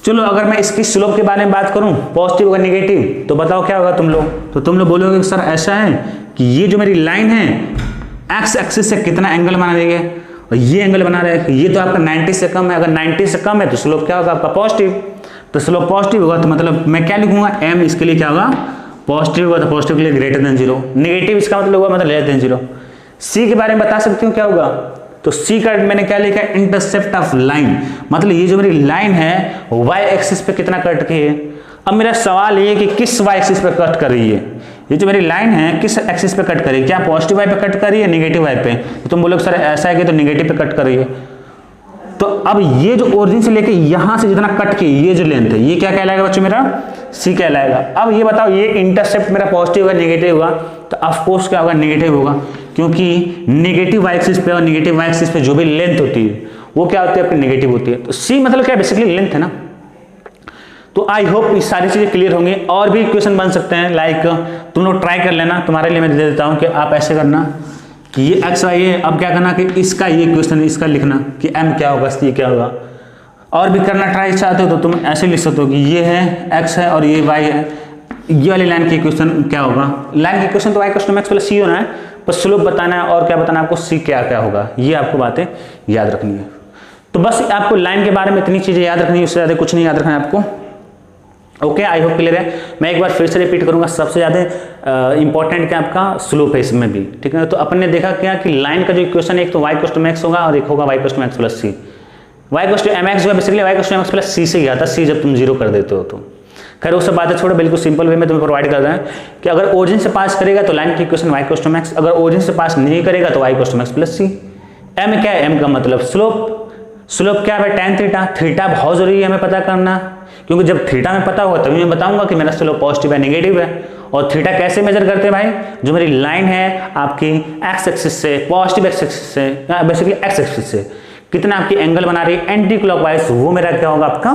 S1: चलो अगर मैं इसकी स्लोप के बारे में बात करूं, पॉजिटिव और नेगेटिव, तो बताओ क्या होगा तुम लोग, तो तुम लोग बोलोगे कि सर ऐसा है कि ये जो मेरी लाइन है एक्स एक्सिस से कितना एंगल बना देंगे, और ये एंगल बना रहे हैं, ये तो आपका 90 से कम है। अगर 90 से कम है तो स्लोप क्या होगा आपका, पॉजिटिव। तो स्लोप पॉजिटिव होगा तो मतलब मैं क्या लिखूंगा, m इसके लिए क्या होगा, पॉजिटिव होगा, तो पॉजिटिव के लिए ग्रेटर देन 0। नेगेटिव इसका मतलब होगा मतलब लेस देन 0। सी के बारे में बता सकती हूँ क्या होगा, तो सी का मैंने क्या लिखा है, इंटरसेप्ट ऑफ लाइन, मतलब ये जो मेरी लाइन है वाई एक्सिस पे कितना कट की है। अब मेरा सवाल ये कि किस वाई एक्सिस पे कट कर रही है, ये जो मेरी लाइन है किस एक्सिस पे कट कर रही है, क्या पॉजिटिव वाई पे कट कर रही है, नेगेटिव वाई पे। तो तुम बोलोगे सर ऐसा है कि तो नेगेटिव पे कट कर रही है। तो अब ये जो ओरिजिन से लेके यहां से जितना कट की ये जो लेंथ है, ये क्या कहलाएगा बच्चों, मेरा सी कहलाएगा। अब ये बताओ ये इंटरसेप्ट मेरा पॉजिटिव होगा नेगेटिव होगा, तो ऑफ कोर्स क्या होगा, नेगेटिव होगा, क्योंकि नेगेटिव वाई एक्सिस पे और नेगेटिव वाई एक्सिस पे जो भी लेंथ होती है वो क्या होती है, आपकी नेगेटिव होती है। तो सी मतलब क्या, बेसिकली लेंथ है ना। तो आई होप ये सारी चीजें क्लियर होंगी। और भी क्वेश्चन बन सकते हैं, लाइक तुम लोग ट्राई कर लेना, तुम्हारे लिए मैं दे देता हूं कि आप ऐसे करना कि ये एक्स वाई है, अब क्या करना कि इसका ये क्वेश्चन है, इसका लिखना कि एम क्या होगा, सी क्या होगा। और भी करना ट्राई चाहते हो तो तुम ऐसे लिख सकते हो कि ये है एक्स है और ये वाई है, ये वाली लाइन की क्वेश्चन क्या होगा। लाइन की क्वेश्चन तो y = x + c होना है, पर स्लोप बताना है और क्या बताना है आपको, सी क्या क्या होगा, ये आपको बातें याद रखनी है। तो बस आपको लाइन के बारे में इतनी चीजें याद रखनी है, उससे ज्यादा कुछ नहीं याद रखना है आपको। ओके, आई होप क्लियर है। मैं एक बार फिर से रिपीट करूंगा, सबसे ज्यादा इंपॉर्टेंट क्या आपका स्लोप है इसमें भी, ठीक है। तो अपन ने देखा क्या कि लाइन का जो इक्वेशन है एक तो y = x होगा और एक होगा y = x + c। y = mx जो बेसिकली y = x + c से ही आता, c जब तुम 0 कर देते हो तो। खैर वो सब बातें छोड़ो, बिल्कुल सिंपल वे में तुम्हें प्रोवाइड कर रहा है कि अगर ओरिजिन से पास करेगा तो लाइन की इक्वेशन y = x, अगर ओरिजिन से पास नहीं करेगा तो y = x + c। m क्या है, m का मतलब स्लोप। स्लोप क्या है, tan थीटा। थीटा बहुत जरूरी है हमें पता करना, क्योंकि जब थीटा में पता होगा तभी मैं बताऊंगा कि मेरा स्लोप पॉजिटिव है नेगेटिव है। और थीटा कैसे मेजर करते हैं भाई, जो मेरी लाइन है आपकी एक्स एक्सिस से, पॉजिटिव एक्स एक्सिस से, बेसिकली एक्स एक्सिस से कितना आपकी एंगल बना रही है एंटी क्लॉकवाइज, वो मेरा क्या होगा आपका,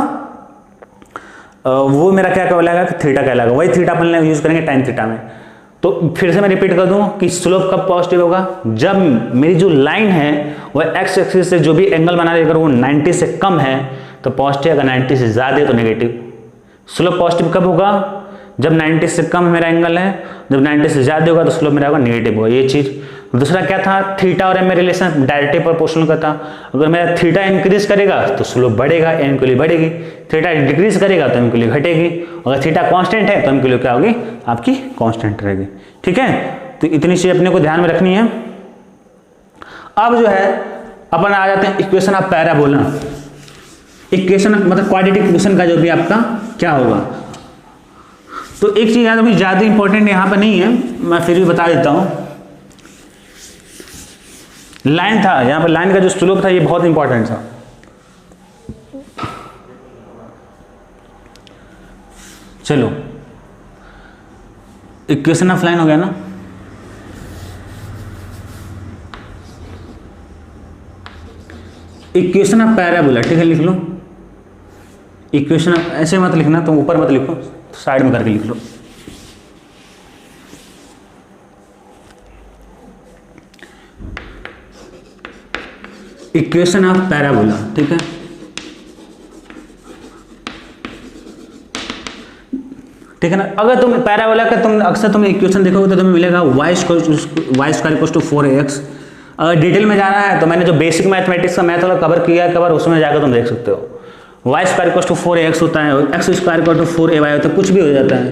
S1: वो मेरा क्या कहलाएगा, थीटा कहलाएगा। वही थीटा अपन यूज करेंगे tan थीटा में। तो फिर से मैं रिपीट कर दूं कि स्लोप कब पॉजिटिव होगा, जब मेरी जो लाइन है वह एक्स एक्सिस से जो भी एंगल बना रही है अगर वो 90 से कम है तो पॉजिटिव, अगर 90 से ज्यादा है तो नेगेटिव। स्लोप पॉजिटिव कब होगा, जब 90 से कम मेरा एंगल है, जब 90 से ज्यादा होगा तो स्लोप मेरा होगा नेगेटिव होगा, ये चीज। दूसरा क्या था, थीटा और एम में रिलेशन डायरेक्टली प्रोपोर्शनल का था। अगर मेरा थीटा इंक्रीज करेगा तो स्लोप बढ़ेगा, एम के लिए बढ़ेगी। थीटा डिक्रीज करेगा तो एम के लिए घटेगी। अगर थीटा कांस्टेंट है तो एम के लिए क्या होगी, आपकी कांस्टेंट रहेगी, ठीक है। तो इतनी चीज अपने को ध्यान में रखनी है। अब जो है अपन आ जाते हैं इक्वेशन ऑफ पैराबोला। इक्वेशन मतलब क्वाड्रेटिक इक्वेशन का जो भी आपका क्या होगा, तो एक चीज़ याद रखिए, ज़्यादा इंपॉर्टेंट यहाँ पर नहीं है, मैं फिर भी बता देता हूँ। लाइन था यहाँ पर, लाइन का जो स्लोप था ये बहुत इंपॉर्टेंट था। चलो इक्वेशन ऑफ लाइन हो गया ना। इक्वेशन ऑफ पैराबोला, ठीक है, लिख लो। इक्वेशन ऐसे मत लिखना, तुम ऊपर मत लिखो, साइड में करके लिख लो। इक्वेशन ऑफ पैराबोला, ठीक है। ठीक है ना। अगर तुम पैराबोला का तुम अक्सर तुम इक्वेशन देखोगे तो तुम्हें मिलेगा y square equals to 4ax। अगर डिटेल में जाना है तो मैंने जो बेसिक मैथमेटिक्स का मैथ वाला कवर किया है कवर, उसमें जाकर तुम देख सकते हो। y square equals to 4ax होता है, x square equal to 4ay होता है, कुछ भी हो जाता है,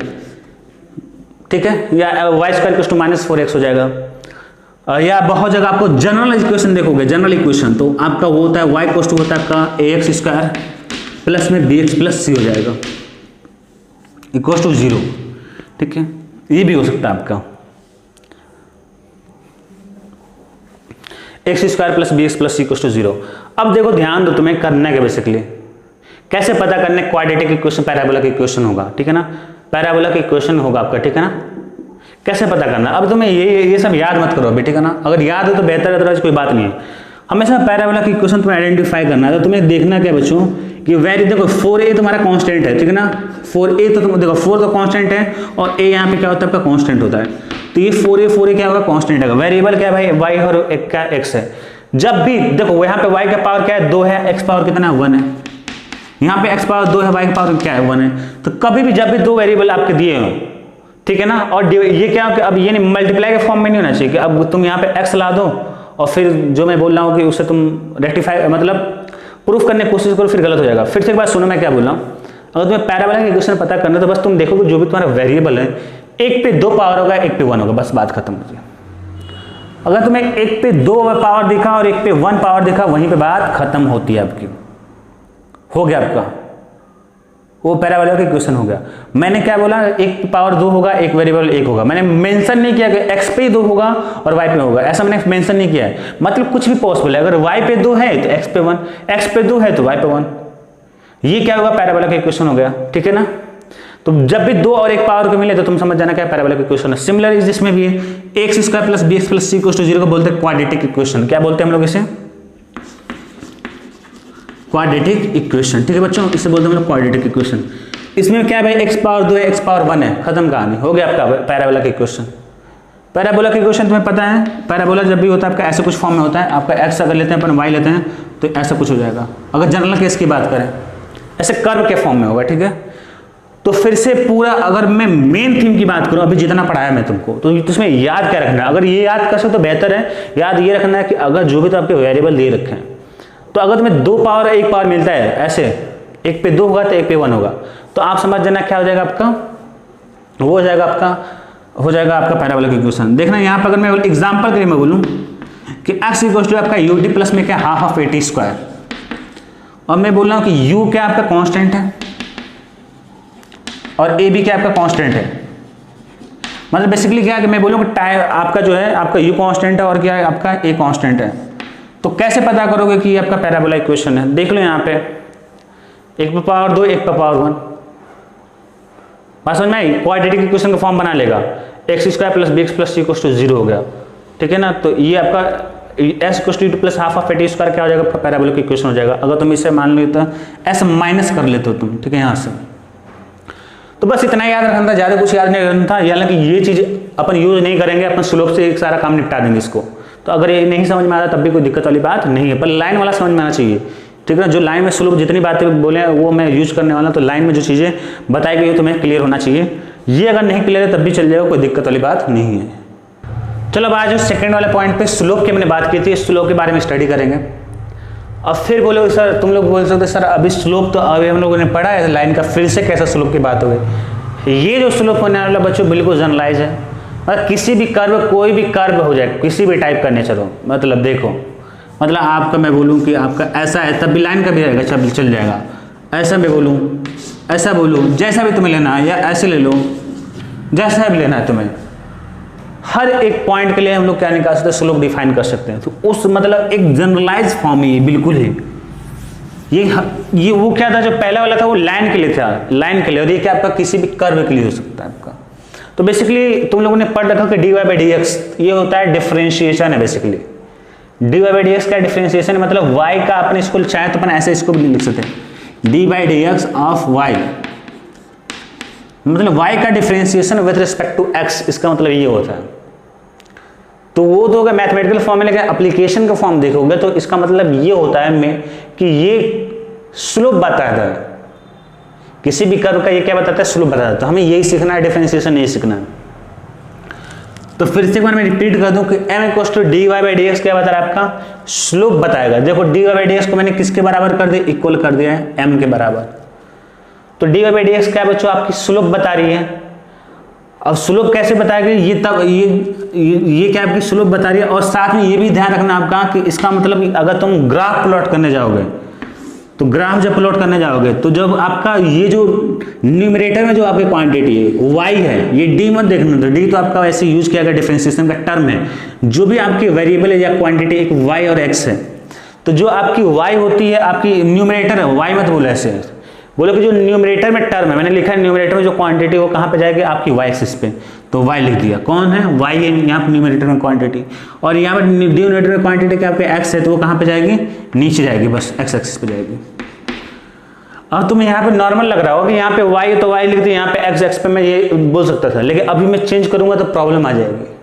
S1: ठीक है, या y square equals to -4x हो जाएगा। या बहुत जगह आपको जनरल इक्वेशन देखोगे, जनरल इक्वेशन तो आपका वो होता है y इक्वल्स टू होता है आपका ax स्क्वायर प्लस में bx प्लस c हो जाएगा इक्वल्स टू 0, ठीक है। ये भी हो सकता है आपका x square plus b x plus c equals to 0। अब देखो ध्यान दो, तुम्हें करना है बेसिकली कैसे पता करने, क्वाड्रेटिक इक्वेशन पैराबोला का इक्वेशन होगा, ठीक है ना, पैराबोला का इक्वेशन होगा आपका, ठीक है ना। कैसे पता करना, अब तुम्हें ये सब याद मत करो अभी, ठीक है ना। अगर याद हो तो बेहतर है, अदरवाइज कोई बात नहीं है। हमेशा पैराबोला की इक्वेशन तुम्हें आइडेंटिफाई करना है। तो तुम्हें देखना क्या बच्चों कि वैल्यू देखो 4a तुम्हारा कांस्टेंट है, ठीक है ना। 4a तो तुम देखो 4 तो कांस्टेंट है और a यहाँ पे क्या होता है आपका कांस्टेंट होता है। तो ये 4a क्या होगा, कांस्टेंट है। वेरिएबल क्या है भाई, y और एक क्या x है। जब भी देखो यहाँ पे y का पावर क्या है 2 है, x पावर कितना है 1 है, यहाँ पे x पावर 2 है, y का पावर क्या है 1 है। तो कभी भी जब भी दो वेरिएबल आपके दिए हो, ठीक है ना, और ये क्या हो कि अब ये मल्टीप्लाई के फॉर्म में नहीं होना चाहिए कि अब तुम यहाँ पे x ला दो और फिर जो मैं बोल रहा हूँ कि उससे तुम रेक्टिफाई मतलब प्रूफ करने की कोशिश करो, फिर गलत हो जाएगा। फिर से एक बार सुनो मैं क्या बोल रहा हूँ। अगर तुम्हें पैराबोला का इक्वेशन पता करना है तो बस तुम देखोगे जो भी तुम्हारा वेरिएबल है, एक पे 2 पावर होगा, एक पे 1 होगा, बस बात खत्म हो गई। अगर तुम्हें एक पे 2 पावर दिखा और एक पे 1 पावर दिखा, वहीं पे बात खत्म होती है आपकी, हो गया आपका वो पैराबोला का इक्वेशन हो गया। मैंने क्या बोला, एक पे पावर 2 होगा, एक वेरिएबल 1 होगा। मैंने मेंशन नहीं किया कि x पे 2 होगा और y पे होगा, ऐसा मैंने मेंशन नहीं किया है। मतलब कुछ भी पॉसिबल है, अगर y पे 2 है तो x पे 1, x पे 2 है तो y पे 1। ये क्या होगा, पैराबोला का इक्वेशन हो गया, ठीक है ना। तो जब भी 2 और 1 पावर को मिले तो तुम समझ जाना क्या पैराबोला का इक्वेशन है। सिमिलर इस जिसमें भी है x square plus b x plus c equals to 0 को बोलते हैं क्वाड्रेटिक इक्वेशन। क्या बोलते हैं हम लोग इसे, क्वाड्रेटिक इक्वेशन, ठीक है बच्चों, इसे बोलते हैं हम लोग क्वाड्रेटिक इक्वेशन। इसमें क्या है भाई, x पावर 2 है, x पावर 1 है, खत्म कहानी, हो गया आपका पैराबोला का इक्वेशन। पैराबोला का इक्वेशन तुम्हें पता है, पैराबोला जब भी होता है आपका ऐसे कुछ फॉर्म में होता है। आपका x अगर लेते हैं अपन y लेते हैं तो ऐसा कुछ हो जाएगा। अगर जनरल केस की बात करें ऐसे कर्व के फॉर्म में होगा, ठीक है। तो फिर से पूरा अगर मैं मेन थीम की बात करूं, अभी जितना पढ़ाया मैं तुमको, तो इसमें याद क्या रखना है, अगर ये याद कर सको तो बेहतर है। याद ये रखना है कि अगर जो भी तो आपके वेरिएबल दे रखे हैं, तो अगर तुम्हें 2 पावर 1 पावर मिलता है ऐसे, एक पे 2 होगा तो एक पे 1 होगा, तो आप समझ जाना क्या हो जाएगा आपका, वो हो जाएगा आपका पैराबोला का इक्वेशन। देखना यहाँ पर अगर मैं एग्जांपल के लिए मैं बोलूँ कि x इक्वल टू आपका ut प्लस में क्या हाफ ऑफ at स्क्वायर, और मैं बोल रहा हूँ कि u क्या आपका कांस्टेंट है और a भी क्या आपका कांस्टेंट है। मतलब बेसिकली क्या है कि मैं बोलूँ कि आपका जो है आपका u कांस्टेंट है और क्या है आपका a कांस्टेंट है। तो कैसे पता करोगे कि ये आपका पैराबोला इक्वेशन है, देख लो यहाँ पे, एक पे पावर 2 एक पे पावर 1, बात समझ में आई। क्वाड्रेटिक इक्वेशन का फॉर्म बना लेगा, x square plus b x plus c equals to 0 हो गया, ठीक है ना। तो ये आपका s equals to plus half of at square क्या हो जाएगा, पैराबोला का इक्वेशन हो जाएगा। अगर तुम इसे मान लो तो एस माइनस कर लेते हो तुम, ठीक है, यहाँ से। तो बस इतना याद रखना था, ज़्यादा कुछ याद नहीं रखना था। हालांकि ये चीज़ अपन यूज नहीं करेंगे, अपन स्लोप से एक सारा काम निपटा देंगे इसको। तो अगर ये नहीं समझ में आ रहा तब भी कोई दिक्कत वाली बात नहीं है, पर लाइन वाला समझ में आना चाहिए, ठीक है ना। जो लाइन में स्लोप जितनी बातें बोले हैं वो मैं यूज करने वाला, तो लाइन में जो चीज़ें बताई गई है तुम्हें क्लियर होना चाहिए। ये अगर नहीं क्लियर है तब भी चल जाएगा, कोई दिक्कत वाली बात नहीं है। चलो अब आज सेकंड वाले पॉइंट पे स्लोप की मैंने बात की थी, स्लोप के बारे में स्टडी करेंगे। अब फिर बोलो सर, तुम लोग बोल सकते सर अभी स्लोप तो अभी हम लोगों ने पढ़ा है लाइन का, फिर से कैसा स्लोप की बात हो गई। ये जो स्लोप होने वाला बच्चों बिल्कुल जनरलाइज है, मतलब किसी भी कर्व, कोई भी कर्व हो जाए, किसी भी टाइप का नेचर हो, मतलब देखो, मतलब आपका मैं बोलूँ कि आपका ऐसा है तब भी लाइन का भी रहेगा, चल जाएगा। ऐसा मैं बोलूँ, ऐसा बोलूँ, जैसा भी तुम्हें लेना है, या ऐसे ले लो, जैसा भी लेना है तुम्हें, हर एक पॉइंट के लिए हम लोग क्या निकाल सकते हैं, स्लोप डिफाइन कर सकते हैं। तो उस मतलब एक जनरलाइज फॉर्म ही बिल्कुल ही ये वो क्या था जो पहला वाला था वो लाइन के लिए था, लाइन के लिए, और ये क्या आपका किसी भी कर्व के लिए हो सकता है आपका। तो बेसिकली तुम लोगों ने पढ़ रखा कि dy बाई डी एक्स ये होता है डिफरेंशिएशन है। Basically dy by d x का डिफरेंशिएशन मतलब y का, अपने इसको चाहे तो अपन ऐसे इसको भी लिख सकते हैं, dy by d x of y, मतलब y का differentiation with respect to x, इसका मतलब ये होता है। तो वो तो अगर मैथमेटिकल फॉर्म में लेकर एप्लीकेशन का फॉर्म देखोगे तो इसका मतलब ये होता है कि ये स्लोप बताता है, किसी भी कर्व का ये क्या बताता है, स्लोप बताता है। तो हमें यही सीखना है, डिफरेंशिएशन नहीं सीखना है। तो फिर से एक बार मैं रिपीट कर दूं कि m equal to dy by d x क्या बता रहा है, आपका स्लोप बताएगा। देखो dy बाई डी एक्स को मैंने किसके बराबर कर दिया, इक्वल कर दिया है m के बराबर। तो dy बाई डी एक्स क्या बच्चों, आपकी स्लोप बता रही है। अब स्लोप कैसे बताएगी, ये तब ये क्या आपकी स्लोप बता रही है। और साथ में ये भी ध्यान रखना आपका कि इसका मतलब अगर तुम ग्राफ प्लॉट करने जाओगे, तो ग्राफ जब प्लॉट करने जाओगे तो जब आपका ये जो न्यूमरेटर में जो आपकी क्वांटिटी है y है, ये d मत देखना। तो d तो आपका वैसे यूज किया गया डिफरेंशिएशन का टर्म है। जो भी आपकी वेरिएबल है या क्वांटिटी एक y और x है, तो जो आपकी y होती है आपकी न्यूमरेटर है, y मत बोलो ऐसे, बोलो कि जो न्यूमरेटर में टर्म है, मैंने लिखा है न्यूमरेटर में जो क्वांटिटी वो कहाँ पे जाएगी, आपकी y एक्सिस पे। तो y लिख दिया, कौन है, y है यहाँ पे न्यूमरेटर में क्वांटिटी, और यहाँ पे डिनोमिनेटर में क्वांटिटी क्या आपके x है, तो वो कहाँ पे जाएगी, नीचे जाएगी, बस x एक्सिस पे जाएगी। अब तुम्हें यहाँ पे नॉर्मल लग रहा होगा कि यहाँ पे y है तो y लिख दिया, यहाँ पे x एक्सिस पे मैं ये बोल सकता था, लेकिन अभी मैं चेंज करूंगा तो प्रॉब्लम आ जाएगी।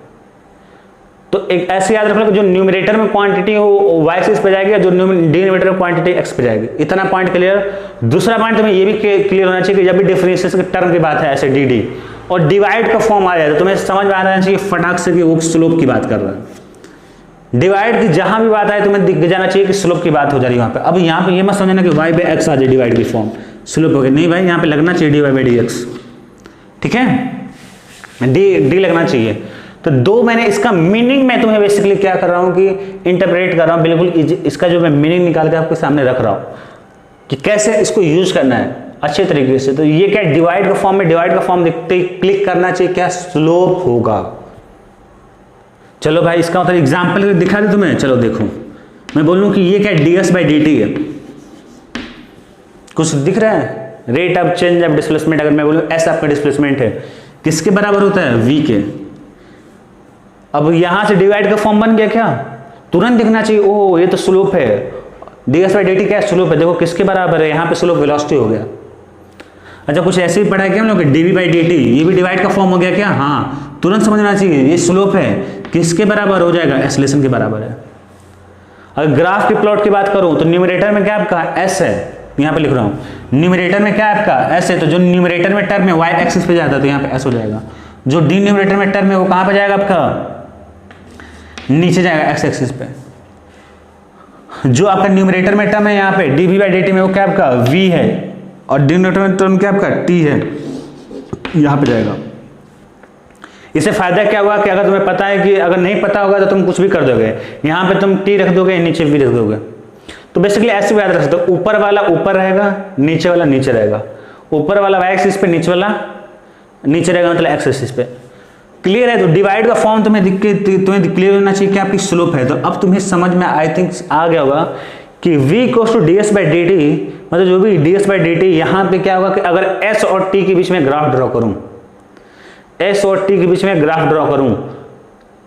S1: तो एक ऐसे याद रखना कि जो न्यूमरेटर में क्वांटिटी वो y एक्सिस पे जाएगी, और जो डिनोमिनेटर में क्वांटिटी x पे जाएगी। इतना पॉइंट क्लियर। दूसरा पॉइंट तुम्हें ये भी क्लियर होना चाहिए कि जब भी डिफरेंशिएशन के टर्म की बात है ऐसे dd और डिवाइड का फॉर्म आ जाए तो तुम्हें समझ में आ जाना चाहिए फटाक से कि वो स्लोप की बात कर रहा है। डिवाइड की जहां भी बात आए तुम्हें दिख जाना चाहिए कि स्लोप की बात हो जा रही है वहां पे। अब यहाँ पे ये मत समझना कि y बाई एक्स आ जाए डिवाइड की फॉर्म, स्लोप हो गया, नहीं भाई, यहाँ पे लगना चाहिए dy बाई डी एक्स, ठीक है, डी लगना चाहिए। तो दो मैंने इसका मीनिंग मैं तुम्हें बेसिकली क्या कर रहा हूं कि इंटरप्रेट कर रहा हूं, बिल्कुल इसका जो मैं मीनिंग निकाल के आपके सामने रख रहा हूं कि कैसे इसको यूज करना है अच्छे तरीके से। तो ये क्या डिवाइड का फॉर्म में, डिवाइड का फॉर्म देखते ही क्लिक करना चाहिए क्या, स्लोप होगा। चलो भाई इसका मतलब एग्जाम्पल दिखा दे तुम्हें, चलो देखो, मैं बोलूं कि ये क्या ds बाई डी टी है, कुछ दिख रहा है, rate of change of displacement. अगर मैं बोलूं ऐसा आपका डिस्प्लेसमेंट है, किसके बराबर होता है, v के। अब यहां से डिवाइड का फॉर्म बन गया क्या, तुरंत दिखना चाहिए, ओ ये तो स्लोप है, ds बाई डी टी क्या स्लोप है, देखो किसके बराबर है, यहाँ पे स्लोप वेलोसिटी हो गया। अच्छा कुछ ऐसे ही पढ़ा है क्या हम लोग, dv बाई डी टी, ये भी डिवाइड का फॉर्म हो गया क्या, हाँ, तुरंत समझना चाहिए ये स्लोप है, किसके बराबर हो जाएगा, एक्सेलरेशन के बराबर है। अगर ग्राफ के प्लॉट की बात करूं तो न्यूमरेटर में क्या आपका s है, यहाँ पे लिख रहा हूं, न्यूमरेटर में क्या आपका s है, तो जो न्यूमरेटर में टर्म है y एक्सिस पे जाता है तो यहाँ पे s हो जाएगा। जो डिनोमिनेटर में टर्म है वो कहाँ पे जाएगा आपका, नीचे जाएगा x एक्सिस पे। जो आपका न्यूमरेटर में टर्म है यहाँ पे dv बाई dt में वो क्या आपका v है, और डिनोमिनेटर में टर्म क्या आपका t है, यहाँ पे जाएगा। इससे फायदा क्या हुआ कि अगर तुम्हें पता है कि अगर नहीं पता होगा तो तुम कुछ भी कर दोगे, यहाँ पे तुम t रख दोगे, नीचे v रख दोगे। तो बेसिकली ऐसे भी याद रख सकते हो, ऊपर वाला ऊपर रहेगा, नीचे वाला नीचे रहेगा, ऊपर वाला y एक्सिस पे, नीचे वाला नीचे रहेगा, मतलब x एक्सिस पे। क्लियर है। तो डिवाइड का फॉर्म तुम्हें क्लियर होना चाहिए कि आपकी स्लोप है। तो अब तुम्हें समझ में आई थिंक आ गया होगा कि v equals to ds by d t, मतलब जो भी ds बाई डी टी, यहाँ पे क्या होगा कि अगर s और t के बीच में ग्राफ ड्रॉ करूं, s और t के बीच में ग्राफ ड्रॉ करूं,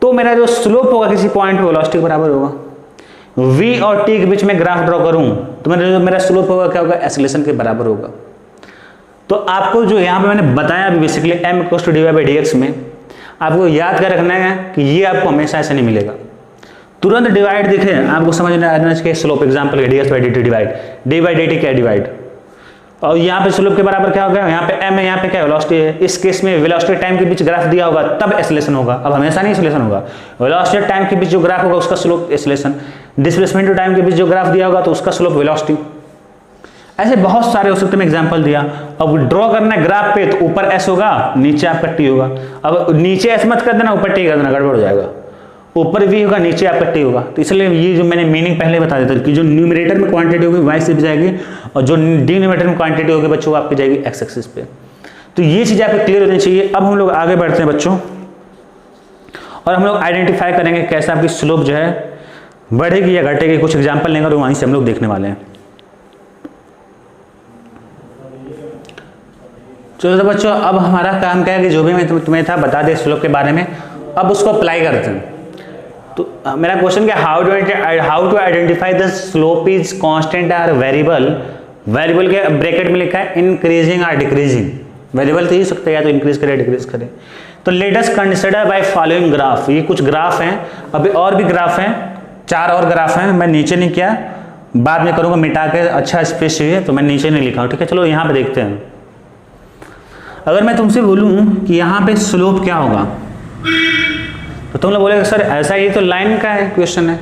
S1: तो मेरा जो स्लोप होगा किसी पॉइंट पे वेलोसिटी के बराबर होगा। v और t के बीच में ग्राफ ड्रॉ करूं तो मेरा स्लोप होगा क्या होगा, एक्सेलरेशन के बराबर होगा। तो आपको जो यहाँ पे मैंने बताया अभी basically m equals to dy by d x में, आपको याद कर रखना है कि ये आपको हमेशा ऐसे नहीं मिलेगा। तुरंत डिवाइड दिखे आपको समझ में आना चाहिए स्लोप, एग्जांपल है ds by d T divide, d by d T क्या डिवाइड, और यहाँ पे स्लोप के बराबर क्या होगा, यहाँ पे m है, यहाँ पे क्या वेलोसिटी है। इस केस में वेलोसिटी टाइम के बीच ग्राफ दिया होगा तब एक्सेलरेशन होगा, अब हमेशा नहीं एक्सेलरेशन होगा। वेलोसिटी टाइम के बीच जो ग्राफ होगा उसका स्लोप एक्सेलरेशन, डिस्प्लेसमेंट टाइम के बीच जो ग्राफ दिया होगा तो उसका स्लोप वेलोसिटी। ऐसे बहुत सारे हो सकते हैं, एग्जांपल दिया। अब ड्रॉ करना है ग्राफ पे तो ऊपर s होगा, नीचे आपका t होगा। अब नीचे s मत कर देना, ऊपर t कर देना, गड़बड़ हो जाएगा। ऊपर v होगा, नीचे आपका t होगा। तो इसलिए ये जो मैंने मीनिंग पहले बता देता कि जो न्यूमरेटर में क्वांटिटी होगी y से जाएगी, और जो डिनोमिनेटर में क्वांटिटी होगी बच्चों आपकी जाएगी x एक्सिस पे। तो ये चीज़ आपको क्लियर होनी चाहिए। अब हम लोग आगे बढ़ते हैं बच्चों, और हम लोग आइडेंटिफाई करेंगे कैसे आपकी स्लोप जो है बढ़ेगी या घटेगी। कुछ एग्जांपल लेंगे और वहीं से हम लोग देखने वाले हैं। चलो तो बच्चों, अब हमारा काम क्या है कि जो भी मैं तुम्हें था बता दे स्लोप के बारे में, अब उसको अप्लाई करते हैं। तो मेरा क्वेश्चन क्या, how to identify the slope is constant और वेरिएबल। वेरिएबल के ब्रैकेट में लिखा है इंक्रीजिंग और डिक्रीजिंग। वेरिएबल तो ही सकता है, या तो इंक्रीज करे डिक्रीज करे। तो let us consider by following graph. ये कुछ ग्राफ हैं, अभी और भी ग्राफ हैं, 4 और ग्राफ हैं। मैं नीचे नहीं किया, बाद में करूंगा मिटा के, अच्छा स्पेस चाहिए तो मैं नीचे नहीं लिखा हूं, ठीक है। चलो यहाँ पे देखते हैं। अगर मैं तुमसे बोलूं कि यहाँ पे स्लोप क्या होगा, तो तुम लोग बोलेगे सर ऐसा, ये तो लाइन का है क्वेश्चन है,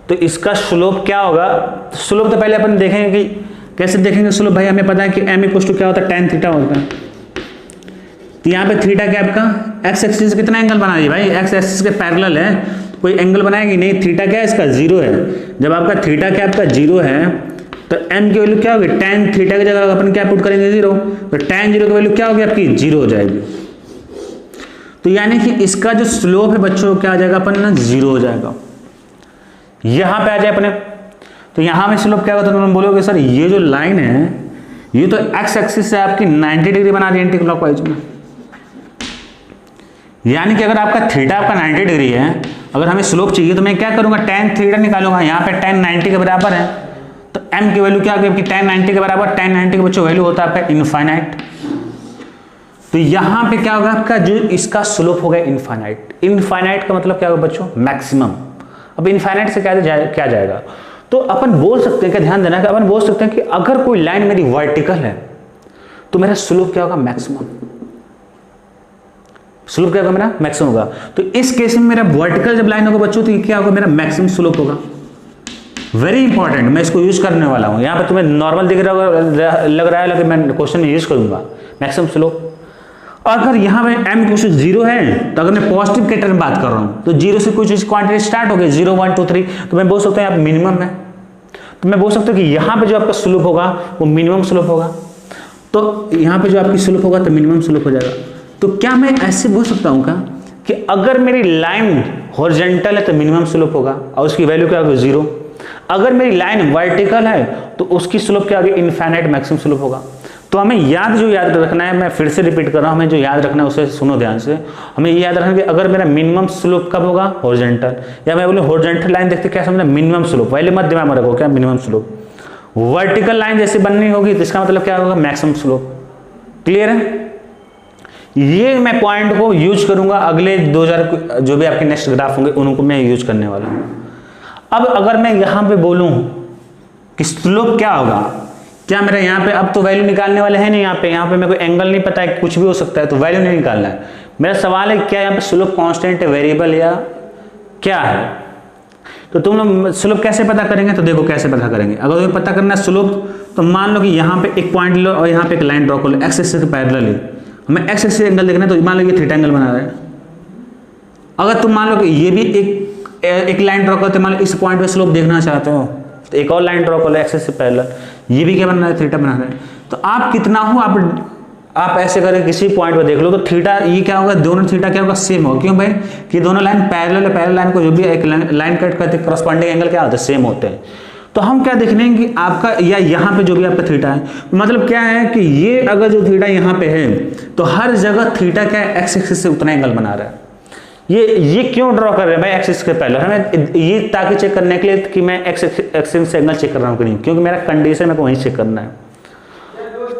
S1: तो इसका स्लोप क्या होगा। तो स्लोप तो पहले अपन देखेंगे कि कैसे देखेंगे स्लोप। भाई हमें पता है कि m इक्वल टू क्या होता है, tan थीटा होता है। तो यहाँ पे थीटा क्या आपका एक्स एक्सिस कितना एंगल बना रही है भाई, एक्स एक्सिस के पैरेलल है, कोई एंगल बनाएगी नहीं। थीटा क्या है इसका 0 है। जब आपका थीटा क्या आपका 0 है तो m की वैल्यू क्या होगी, tan थीटा की जगह अपन क्या पुट करेंगे 0, तो tan 0 की वैल्यू क्या होगी आपकी 0 हो जाएगी। तो यानी कि इसका जो स्लोप है बच्चों क्या आ जाएगा अपन ना 0 हो जाएगा। यहाँ पे आ जाए अपने, तो यहाँ में स्लोप क्या होगा, तो तुम बोलोगे सर ये जो लाइन है ये तो एक्स एक्सिस से आपकी 90 डिग्री बना दी एंटी क्लॉकवाइज में। यानी कि अगर आपका थीटा आपका 90 डिग्री है, अगर हमें स्लोप चाहिए तो मैं क्या करूंगा, tan थीटा निकालूंगा। यहाँ पे tan 90 के बराबर है, तो m की वैल्यू क्या होगी आपकी tan 90 के बराबर। tan 90 के बच्चों वैल्यू होता है आपका इनफाइनाइट। तो यहाँ पे क्या होगा आपका जो इसका स्लोप होगा इनफाइनाइट। इनफाइनाइट का मतलब क्या होगा बच्चों, मैक्सिमम। अब इनफाइनाइट से क्या जाएगा, तो अपन बोल सकते हैं, क्या ध्यान देना है कि अपन बोल सकते हैं कि अगर कोई लाइन मेरी वर्टिकल है तो मेरा स्लोप क्या होगा, मैक्सिमम। स्लोप क्या होगा मेरा, मैक्सिमम होगा। तो इस केस में मेरा वर्टिकल जब लाइन होगा बच्चों तो ये क्या होगा, मेरा मैक्सिमम स्लोप होगा। वेरी इंपॉर्टेंट, मैं इसको यूज करने वाला हूं। यहाँ पे तुम्हें नॉर्मल दिख रहा होगा, लग रहा है, लेकिन मैं क्वेश्चन में यूज करूंगा मैक्सिमम स्लोप। और अगर यहाँ पे m कुछ 0 है, तो अगर मैं पॉजिटिव के टर्म बात कर रहा हूँ तो 0 से कुछ क्वांटिटी स्टार्ट हो गई, 0 1 2 3, तो मैं बोल सकता हूँ यहाँ मिनिमम है। तो मैं बोल सकता हूँ कि यहाँ पे जो आपका स्लोप होगा वो मिनिमम स्लोप होगा। तो यहाँ पे जो आपकी स्लोप होगा तो मिनिमम स्लोप हो जाएगा। तो क्या मैं ऐसे बोल सकता हूँ क्या कि अगर मेरी लाइन हॉरिजॉन्टल है तो मिनिमम स्लोप होगा और उसकी वैल्यू क्या होगी 0। अगर मेरी लाइन वर्टिकल है तो उसकी स्लोप क्या होगी, इनफाइनाइट मैक्सिमम स्लोप होगा। तो हमें याद रखना है, मैं फिर से रिपीट कर रहा हूं, हमें जो याद रखना है उसे सुनो ध्यान से। हमें ये याद रखना है कि अगर मेरा मिनिमम स्लोप कब होगा, हॉरिजॉन्टल, या मैं बोलूं हॉरिजॉन्टल लाइन देखते क्या समझना, मिनिमम स्लोप पहले मत दिमाग में रखो, क्या मिनिमम स्लोप। वर्टिकल लाइन जैसे बननी होगी तो इसका मतलब क्या होगा, मैक्सिमम स्लोप। क्लियर है। ये मैं पॉइंट को यूज करूंगा अगले 2000 जो भी आपके नेक्स्ट ग्राफ होंगे उनको मैं यूज करने वाला हूं। अब अगर मैं यहां पे बोलूं कि स्लोप क्या होगा, क्या मेरा यहाँ पे अब तो वैल्यू निकालने वाले हैं नहीं, यहाँ पे मेरे को एंगल नहीं पता है, कुछ भी हो सकता है, तो वैल्यू नहीं निकालना है। मेरा सवाल है क्या यहाँ पे स्लोप कांस्टेंट है, वेरिएबल या क्या है। तो तुम लोग स्लोप कैसे पता करेंगे, तो देखो कैसे पता करेंगे। अगर तुम्हें पता करना है स्लोप, तो मान लो कि यहाँ पे एक पॉइंट लो और यहाँ पे एक लाइन ड्रॉ कर लो, एक्स एक्सिस के पैरेलल है, हमें एक्स एक्सिस एंगल देखना है, तो मान लो ये थीटा एंगल बना रहा है। अगर तुम मान लो कि ये भी एक लाइन ड्रॉ करते, मान लो इस पॉइंट पे स्लोप देखना चाहते हो, तो एक और लाइन ड्रॉ कर लो एक्सिस से पैरेलल, ये भी क्या बना है, थीटा बना रहा है। तो आप कितना हो, आप ऐसे करें किसी पॉइंट पे देख लो, तो थीटा ये क्या होगा, दोनों थीटा क्या होगा, सेम होगा। क्यों भाई, कि दोनों लाइन पैरेलल है, पैरेलल लाइन को जो भी एक लाइन कट करते हैं करस्पॉन्डिंग एंगल क्या होता है, सेम होते हैं। तो हम क्या देख रहे हैं कि आपका या यहाँ पे जो भी आपका थीटा है, मतलब क्या है कि ये अगर जो थीटा यहाँ पे है तो हर जगह थीटा क्या है, एक्स एक्सिस से उतना एंगल बना रहा है। ये क्यों ड्रॉ कर रहे हैं भाई एक्सिस के पहले, हमें ये ताकि चेक करने के लिए कि मैं एक्सिस से एंगल चेक कर रहा हूँ कि नहीं, क्योंकि मेरा कंडीशन मेरे को वहीं चेक करना है।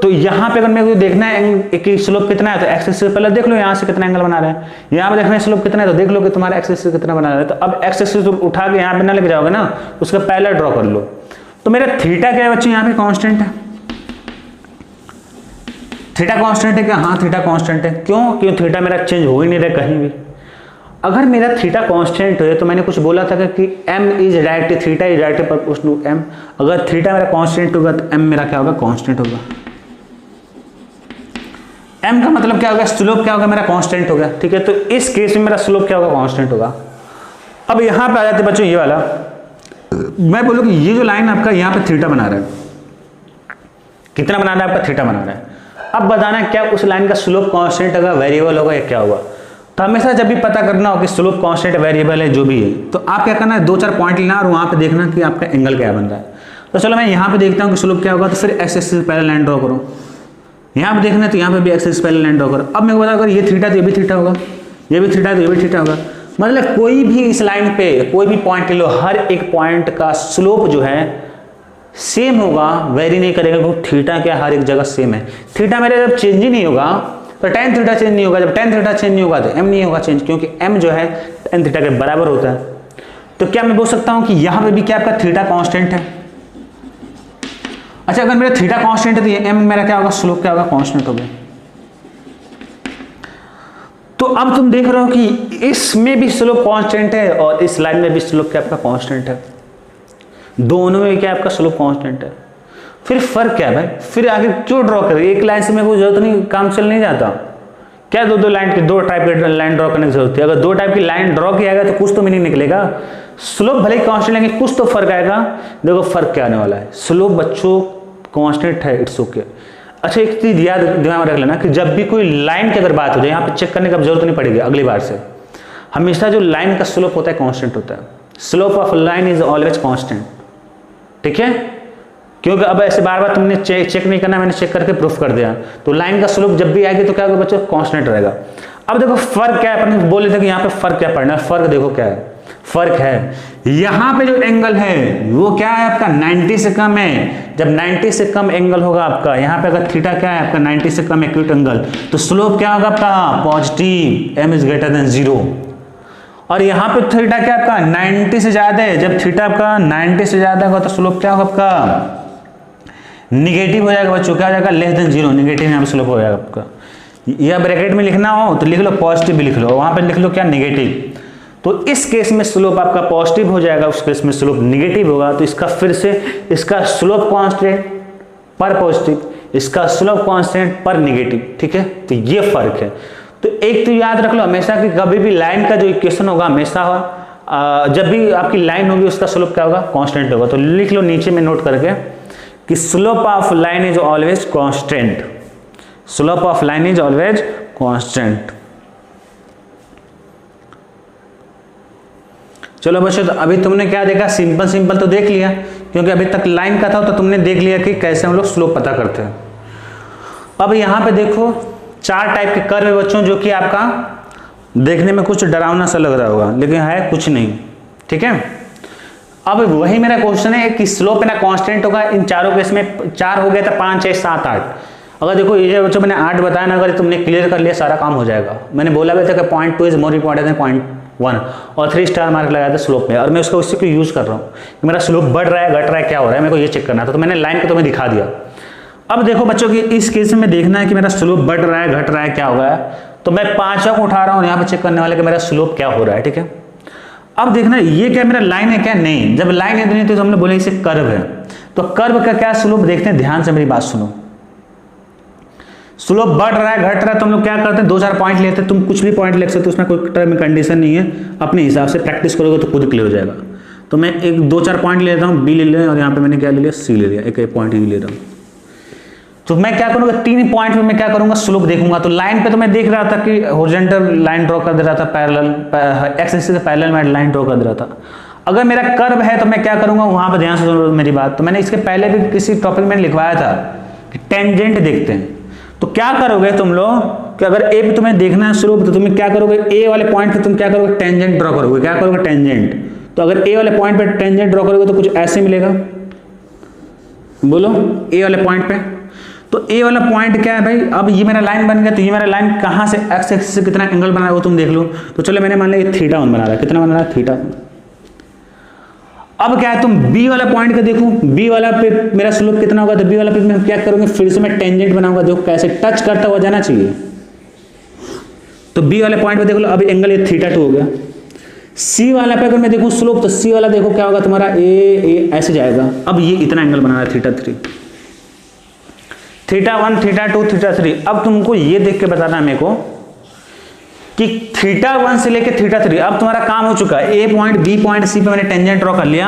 S1: तो यहाँ पे अगर मेरे को देखना है कि स्लोप कितना है, तो एक्सिस से पहले देख लो यहाँ से कितना एंगल बना रहे हैं। यहाँ पे देखना है स्लोप कितना है, तो देख लो कि तुम्हारा एक्सिस से कितना बना रहा है। तो अब एक्सिस से तुम उठा के यहाँ पे ना लेके जाओगे ना, उसका पहले ड्रॉ कर लो। तो मेरा थीटा क्या है बच्चे, यहाँ पे कॉन्स्टेंट है, थीटा कॉन्स्टेंट है क्या, हाँ थीटा कॉन्स्टेंट है। क्यों थीटा मेरा चेंज हो ही नहीं रहा कहीं भी। अगर मेरा थीटा कांस्टेंट है तो मैंने कुछ बोला था कि m is direct, theta is direct proportional to m। अगर थीटा मेरा कांस्टेंट होगा तो m मेरा क्या होगा, कांस्टेंट होगा। m का मतलब क्या होगा, स्लोप क्या होगा, मेरा कांस्टेंट होगा। ठीक है, तो इस केस में मेरा स्लोप क्या होगा, कांस्टेंट होगा। अब यहां पे आ जाते बच्चों ये वाला, मैं बोलूं कि ये जो लाइन आपका यहां पे थीटा बना रहा है, कितना बना रहा है आपका, थीटा बना रहा है। अब बताना क्या उस लाइन का स्लोप कांस्टेंट होगा, वेरिएबल होगा या क्या होगा। तो हमेशा जब भी पता करना हो कि स्लोप कांस्टेंट वेरिएबल है जो भी है, तो आप क्या करना है, 2-4 पॉइंट लेना और वहां पे देखना कि आपका एंगल क्या बन रहा है। तो चलो मैं यहाँ पे देखता हूँ कि स्लोप क्या होगा, तो फिर एक्स एक्सिस से पहले लाइन ड्रॉ करो। यहाँ पे देखना है तो यहाँ पे भी एक्स एक्सिस से पहले लाइन ड्रॉ करो। अब मेरे को बता, अगर ये थीटा तो ये भी थीटा होगा, ये भी थीटा तो ये भी थीटा होगा। मतलब कोई भी इस लाइन पे कोई भी पॉइंट ले लो, हर एक पॉइंट का स्लोप जो है सेम होगा, वेरी नहीं करेगा, क्योंकि थीटा क्या हर एक जगह सेम है। थीटा मेरे जब चेंज ही नहीं होगा तो tan थीटा चेंज नहीं होगा, जब tan थीटा चेंज नहीं होगा तो m नहीं होगा चेंज, क्योंकि m जो है tan थीटा के बराबर होता है। तो क्या मैं बोल सकता हूं कि यहां पे भी क्या आपका थीटा कांस्टेंट है। अच्छा, अगर मेरा थीटा कांस्टेंट है तो ये m मेरा क्या होगा, स्लोप क्या होगा, कांस्टेंट होगा। तो अब तुम देख रहे हो कि इसमें भी स्लोप कांस्टेंट है और इस लाइन में भी स्लोप क्या आपका कांस्टेंट है, दोनों में क्या आपका स्लोप कांस्टेंट है। फिर फर्क क्या है भाई, फिर आगे क्यों ड्रॉ करें, एक लाइन से मेरे को जरूरत नहीं, काम चल नहीं जाता क्या, दो लाइन की, 2 टाइप की लाइन ड्रॉ करने की जरूरत है। अगर 2 टाइप की लाइन ड्रॉ किया गया तो कुछ तो मीनिंग निकलेगा, स्लोप भले ही कांस्टेंट लेंगे कुछ तो फर्क आएगा। देखो फर्क क्या आने वाला है, स्लोप बच्चों कांस्टेंट है, इट्स ओके। अच्छा एक चीज याद दिमाग में रख लेना कि जब भी कोई लाइन की अगर बात हो जाए, यहाँ पे चेक करने की जरूरत नहीं पड़ेगी अगली बार से, हमेशा जो लाइन का स्लोप होता है कांस्टेंट होता है। Slope of line is always constant, ठीक है, क्योंकि अब ऐसे बार बार तुमने चेक नहीं करना, मैंने चेक करके प्रूफ कर दिया। तो लाइन का स्लोप जब भी आएगी तो क्या होगा बच्चों, कांस्टेंट रहेगा। अब देखो फर्क क्या है, अपन बोले थे कि यहाँ पे फर्क क्या पड़ना है, फर्क देखो क्या है, फर्क है यहाँ पे जो एंगल है वो क्या है आपका 90 से कम है। जब 90 से कम एंगल होगा आपका, यहाँ पे अगर थीटा क्या है आपका 90 से कम एक्यूट एंगल, तो स्लोप क्या होगा आपका positive, m is greater than 0। और यहाँ पे थीटा क्या आपका 90 से ज्यादा है, जब थीटा आपका 90 से ज्यादा होगा तो स्लोप क्या होगा आपका निगेटिव हो जाएगा बच्चों, क्या हो जाएगा लेस देन 0, निगेटिव यहाँ पे स्लोप हो जाएगा आपका। या ब्रैकेट में लिखना हो तो लिख लो पॉजिटिव भी लिख लो, वहां पे लिख लो क्या निगेटिव। तो इस केस में स्लोप आपका पॉजिटिव हो जाएगा, उस केस में स्लोप निगेटिव होगा। तो इसका फिर से इसका स्लोप कांस्टेंट पर पॉजिटिव, इसका स्लोप कांस्टेंट पर निगेटिव, ठीक है। तो ये फर्क है। तो एक तो याद रख लो हमेशा कि कभी भी लाइन का जो इक्वेशन होगा हमेशा जब भी आपकी लाइन होगी उसका स्लोप क्या होगा, कांस्टेंट होगा। तो लिख लो नीचे में नोट करके कि slope of line is always constant, slope of line is always constant. चलो बच्चों, तो अभी तुमने क्या देखा, सिंपल सिंपल तो देख लिया, क्योंकि अभी तक लाइन का था तो तुमने देख लिया कि कैसे हम लोग स्लोप पता करते हैं। अब यहाँ पे देखो 4 टाइप के कर्व है बच्चों, जो कि आपका देखने में कुछ डरावना सा लग रहा होगा लेकिन है कुछ नहीं, ठीक है। अब वही मेरा क्वेश्चन है कि स्लोप ना कांस्टेंट होगा इन चारों केस में, 4 हो गया था, 5, 6, 7, 8। अगर देखो ये बच्चों मैंने 8 बताया ना, अगर तुमने क्लियर कर लिया सारा काम हो जाएगा। मैंने बोला भी था कि 0.2 इज मोर इंपॉर्टेंट देन 0.1 और 3 स्टार मार्क लगाया था स्लोप में, और मैं उसको उसी को यूज कर रहा हूँ कि मेरा स्लोप बढ़ रहा है घट रहा है क्या हो रहा है, मेरे को ये चेक करना था। तो मैंने लाइन को तुम्हें दिखा दिया। अब देखो बच्चों की इस केस में देखना है कि मेरा स्लोप बढ़ रहा है घट रहा है क्या हो रहा है। तो मैं 5 को उठा रहा हूँ यहाँ पे चेक करने वाले कि मेरा स्लोप क्या हो रहा है, ठीक है। अब देखना ये क्या मेरा लाइन है क्या, नहीं। जब लाइन है नहीं तो हमने बोले इसे कर्व है। तो कर्व का क्या स्लोप देखते हैं, ध्यान से मेरी बात सुनो। स्लोप बढ़ रहा है घट रहा है तो हम लोग क्या करते हैं, 2-4 पॉइंट लेते हैं। तुम कुछ भी पॉइंट ले सकते हो, उसमें कोई टर्म कंडीशन नहीं है, अपने हिसाब से प्रैक्टिस करोगे तो खुद क्लियर हो जाएगा। तो मैं 2-4 पॉइंट ले लेता हूँ, बी ले लिया और यहाँ पे मैंने क्या ले लिया, सी ले लिया, एक पॉइंट ही ले रहा हूँ। तो मैं क्या करूंगा, 3 पॉइंट पे मैं क्या करूंगा, स्लोप देखूंगा। तो लाइन पे तो मैं देख रहा था कि हॉरिजॉन्टल लाइन ड्रॉ कर दे रहा था, पैरेलल एक्स एक्सिस से पैरेलल में लाइन ड्रॉ कर दे रहा था। अगर मेरा कर्व है तो मैं क्या करूंगा, वहां पे ध्यान से सुनो मेरी बात। तो मैंने इसके पहले भी किसी टॉपिक में लिखवाया था कि टेंजेंट देखते हैं। तो क्या करोगे तुम लोग कि अगर ए पे तुम्हें देखना है स्लोप, तो तुम्हें क्या करोगे, ए वाले पॉइंट पे तुम क्या करोगे, टेंजेंट ड्रॉ करोगे। क्या करोगे, टेंजेंट। तो अगर ए वाले पॉइंट पे टेंजेंट ड्रॉ करोगे तो कुछ ऐसे मिलेगा, बोलो ए वाले पॉइंट पे। तो ए वाला पॉइंट क्या है भाई, अब ये मेरा लाइन बन गया। तो ये मेरा लाइन कहाँ से, एक्स एक्सिस से कितना एंगल बना है वो तुम देख लो। तो चलो मैंने मान लिया θ1 बना रहा है, कितना बना रहा है, थीटा। अब क्या है, तुम बी वाला पॉइंट का देखो, बी वाला पे मेरा स्लोप कितना होगा। तो बी वाला पे मैं क्या करूंगा, फिर से मैं टेंजेंट बनाऊंगा। देखो कैसे टच करता हुआ जाना चाहिए। तो बी वाले पॉइंट पे देख लो, अब एंगल ये θ2 हो गया। सी वाला पे अगर मैं देखूं स्लोप, तो सी वाला देखो क्या होगा तुम्हारा, ए ऐसे जाएगा। अब ये इतना एंगल बना रहा है θ3, θ1, θ2, θ3। अब तुमको ये देख के बताना है मेरे को कि θ1 से लेके θ3 अब तुम्हारा काम हो चुका है। ए पॉइंट, बी पॉइंट, सी पे मैंने टेंजेंट ड्रॉ कर लिया।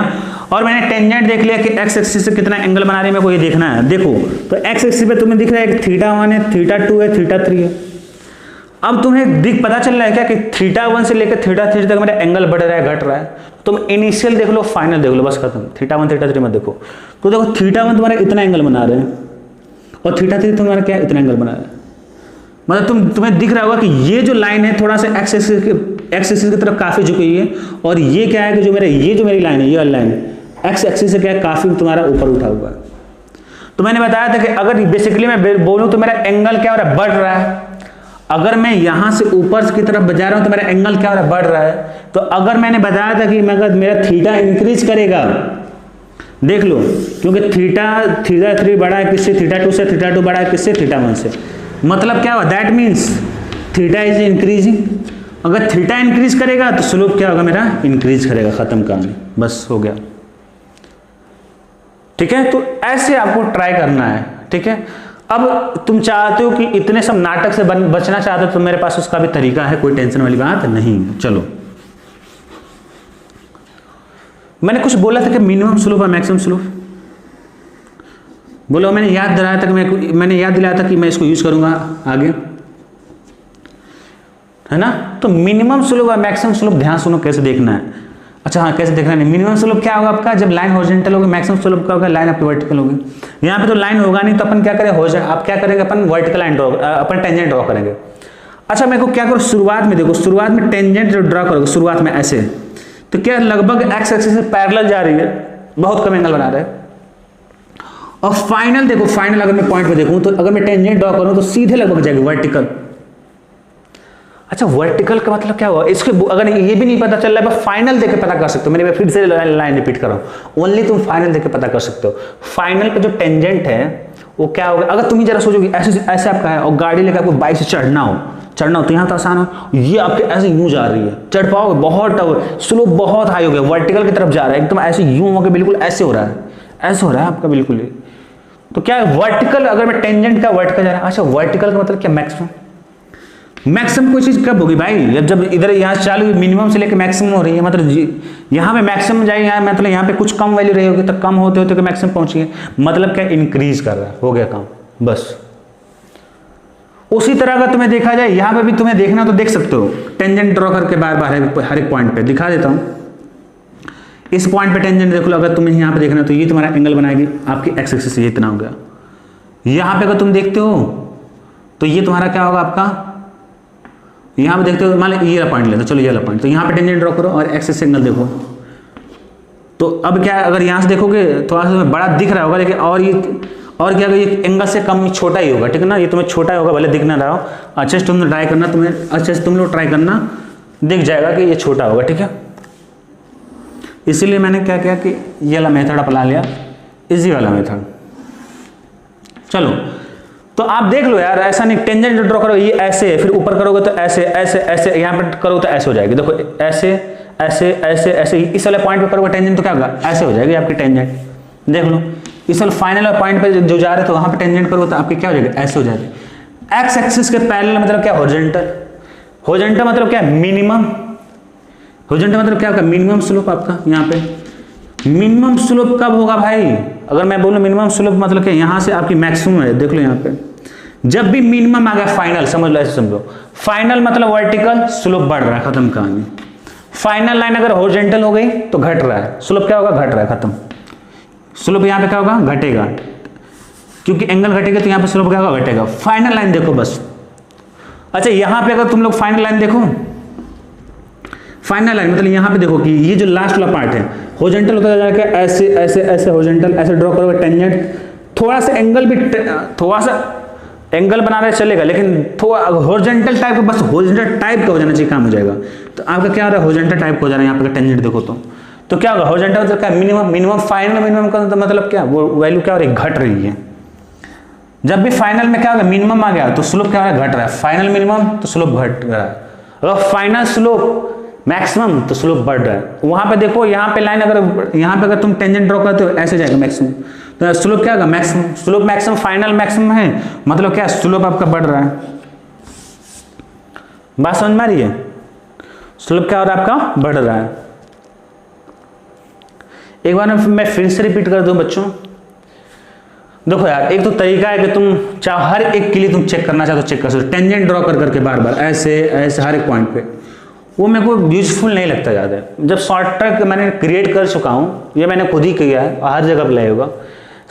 S1: और मैंने टेंजेंट देख लिया कि एक्स एक्सिस से कितना एंगल बना रही है, मेरे को ये देखना है। देखो तो एक्स एक्सिस पे तुम्हें दिख रहा है कि θ1 है, θ2 है, θ3 है। अब तुम्हें पता चल रहा है क्या कि θ1 से लेकर θ3 तक मेरा एंगल बढ़ रहा है, घट रहा है। तुम इनिशियल देख लो, फाइनल देख लो, बस खत्म। θ1 θ3 मत देखो। तो देखो θ1 तुम्हारा इतना एंगल बना रहे हैं और θ3 तुम्हारा क्या इतना एंगल बना रहा है। मतलब तुम्हें दिख रहा होगा कि ये जो लाइन है थोड़ा सा एक्स एक्सिस की तरफ काफी झुकी हुई है, और ये क्या है कि जो मेरी लाइन है, ये वाली लाइन एक्स एक्सिस से क्या है काफी तुम्हारा ऊपर उठा हुआ है। तो मैंने बताया था कि अगर बेसिकली मैं बोलूं तो मेरा एंगल क्या हो रहा है, बढ़ रहा है। अगर मैं यहां से ऊपर की तरफ जा रहा हूं तो मेरा एंगल क्या हो रहा है, बढ़ रहा है। तो अगर मैंने बताया था कि अगर मेरा थीटा इंक्रीज करेगा, देख लो, क्योंकि θ3 बड़ा है किससे, θ2 से, θ2 बड़ा है किससे, θ1 से। मतलब क्या हुआ, that means theta is increasing. अगर थीटा इंक्रीज करेगा तो स्लोप क्या होगा, मेरा इंक्रीज करेगा। खत्म कहानी, बस हो गया। ठीक है, तो ऐसे आपको ट्राई करना है। ठीक है, अब तुम चाहते हो कि इतने सब नाटक से बचना चाहते हो तो मेरे पास उसका भी तरीका है, कोई टेंशन वाली बात नहीं। चलो, मैंने कुछ बोला था कि मिनिमम स्लोप और मैक्सिमम स्लोप बोलो, मैंने याद दिलाया था कि मैंने याद दिलाया था कि मैं इसको यूज करूंगा आगे, है ना। तो मिनिमम स्लोप और मैक्सिमम स्लोप ध्यान सुनो कैसे देखना है। अच्छा हाँ, कैसे देखना है। मिनिमम स्लोप क्या होगा आपका, जब लाइन हॉरिजॉन्टल होगी। मैक्सिमम स्लोप क्या होगा, लाइन आपकी वर्टिकल होगी। यहाँ पे तो लाइन होगा नहीं, तो अपन क्या करें, आप क्या करेंगे, अपन वर्टिकल लाइन ड्रॉ, अपन टेंजेंट ड्रॉ करेंगे। अच्छा मेरे को क्या करो, शुरुआत में देखो, शुरुआत में टेंजेंट जो ड्रॉ करोगे शुरुआत में ऐसे, तो क्या लगभग एक्स एक्सिस से पैरेलल जा रही है, बहुत कम एंगल बना रहे हैं। और फाइनल देखो, फाइनल अगर मैं पॉइंट पे देखूं तो अगर मैं टेंजेंट ड्रॉ करूं तो सीधे लगभग जाएगी वर्टिकल। अच्छा वर्टिकल का मतलब क्या हुआ, इसके अगर ये भी नहीं पता चल रहा है, फाइनल देके पता कर सकते हो। मैंने फिर से लाइन रिपीट कर रहा हूं, ओनली तुम फाइनल देके पता कर सकते हो। फाइनल पे जो टेंजेंट है वो क्या होगा, अगर तुम ही जरा सोचोगे ऐसे आपका है और गाड़ी लेकर आपको बाइक से चढ़ना हो तो यहाँ तो आसान हो, ये आपके ऐसे यूं जा रही है, चढ़ पाओगे, बहुत टफ, स्लोप बहुत हाई हो गया, वर्टिकल की तरफ जा रहा है एकदम, ऐसे यूं होकर बिल्कुल ऐसे हो रहा है, ऐसे हो रहा है आपका बिल्कुल ही। तो क्या है वर्टिकल, अगर मैं टेंजेंट का वर्टिकल जा रहा है। अच्छा वर्टिकल का मतलब क्या, मैक्सिमम कोई चीज कब होगी भाई, जब इधर यहाँ चालू मिनिमम से लेकर मैक्सिमम हो रही है, मतलब यहाँ पे मैक्सिमम जाएगी, यहाँ मतलब यहाँ पे कुछ कम वैल्यू रही होगी तो कम होते होते मैक्सिमम पहुंची, मतलब क्या इंक्रीज कर रहा है, हो गया काम बस। उसी तरह अगर तुम्हें देखा जाए, यहाँ पे भी तुम्हें देखना तो देख सकते हो, टेंजेंट ड्रॉ करके बार बार हर एक पॉइंट पे दिखा देता हूँ। इस पॉइंट पे टेंजेंट देख लो, अगर तुम्हें यहाँ पे देखना तो ये तुम्हारा एंगल बनाएगी आपकी एक्स एक्सिस, ये इतना हो गया। यहाँ पे अगर तुम देखते हो तो ये तुम्हारा क्या होगा आपका, यहाँ पे देखते हो, मान लो ये वाला पॉइंट लेते, चलो ये वाला पॉइंट, तो यहाँ पे टेंजेंट ड्रॉ करो और एक्सिस एंगल देखो। तो अब क्या है, अगर यहाँ से देखोगे थोड़ा सा बड़ा दिख रहा होगा, लेकिन और क्या, ये एंगल से कम छोटा ही होगा, ठीक है ना, ये तुम्हें छोटा होगा, भले दिख ना रहा हो। अच्छे से तुम ट्राई करना, तुम लोग ट्राई करना, दिख जाएगा कि ये छोटा होगा, ठीक है। इसीलिए मैंने क्या किया कि ये वाला मेथड अपना लिया, इजी वाला मेथड। चलो तो आप देख लो यार, ऐसा नहीं, टेंजेंट ड्रॉ करो ये ऐसे है, फिर ऊपर करोगे तो ऐसे ऐसे ऐसे, यहाँ पर करोगे तो ऐसे हो जाएगी, देखो ऐसे ऐसे ऐसे ऐसे, इस वाले पॉइंट पे करोगे टेंजेंट तो क्या होगा, ऐसे हो जाएगी आपकी टेंजेंट, देख लो। इस वाले फाइनल पॉइंट पे जो जा रहे थे वहां पे टेंजेंट करोगे तो आपकी क्या हो जाएगी, ऐसे हो जाएगी। एक्स एक्सिस के पैरेलल मतलब क्या, हॉरिजॉन्टल मतलब क्या, मिनिमम। हॉरिजॉन्टल मतलब क्या होगा, मिनिमम स्लोप आपका। यहाँ पे मिनिमम स्लोप कब होगा भाई, अगर मैं बोलूं मिनिमम स्लोप मतलब क्या, यहां से आपकी मैक्सिमम है, देख लो यहाँ पे जब भी मिनिमम आ गया, फाइनल समझ लो, ऐसे समझो, फाइनल मतलब वर्टिकल, स्लोप बढ़ रहा है, खत्म कहानी। फाइनल लाइन अगर हॉरिजॉन्टल हो गई तो घट रहा है, स्लोप क्या होगा, घट रहा है, खत्म। स्लोप यहाँ पे क्या होगा, घटेगा, क्योंकि एंगल घटेगा तो यहाँ पे स्लोप क्या होगा, घटेगा। फाइनल लाइन देखो बस। अच्छा यहाँ पे अगर तुम लोग फाइनल लाइन देखो, फाइनल लाइन मतलब यहाँ पे देखो कि ये जो लास्ट वाला पार्ट है हॉरिजॉन्टल होता जाएगा, ऐसे ऐसे ऐसे हॉरिजॉन्टल ऐसे ड्रॉ करोगे टेंजेंट, थोड़ा सा एंगल भी, थोड़ा सा एंगल बना रहे चलेगा, लेकिन थोड़ा हॉरिजॉन्टल टाइप का, बस हॉरिजॉन्टल टाइप का हो जाना चाहिए, काम हो जाएगा। तो आपका क्या हो रहा है, हॉरिजॉन्टल टाइप हो जा रहा है, यहाँ पे टेंजेंट देखो तो क्या होगा, हॉरिजॉन्टल मतलब क्या, मिनिमम फाइनल मिनिमम का मतलब क्या, वो वैल्यू क्या हो रही है, घट रही है। जब भी फाइनल में क्या होगा, मिनिमम आ गया तो स्लोप क्या हो रहा है, घट रहा है। फाइनल मिनिमम तो स्लोप घट रहा है, अगर फाइनल स्लोप मैक्सिमम तो स्लोप बढ़ रहा है। वहां पे देखो, यहाँ पे लाइन अगर यहाँ पे अगर तुम टेंजेंट ड्रॉ करते हो ऐसे जाएगा मैक्सिमम, तो स्लोप क्या होगा, maximum. Slope maximum, final maximum है, मतलब क्या, स्लोप आपका बढ़ रहा है। बात समझ में आ रही है, स्लोप क्या हो रहा है आपका, बढ़ रहा है। एक बार मैं फिर से रिपीट कर दूं बच्चों, देखो यार, एक तो तरीका है कि तुम चाहे हर एक के लिए तुम चेक करना चाहो तो चेक कर सकते हो, टेंजेंट ड्रॉ कर करके बार बार ऐसे ऐसे हर एक पॉइंट पे, वो मेरे को यूजफुल नहीं लगता ज़्यादा। जब शॉर्ट ट्रिक मैंने क्रिएट कर चुका हूँ, ये मैंने खुद ही किया है, हर जगह पे लगेगा,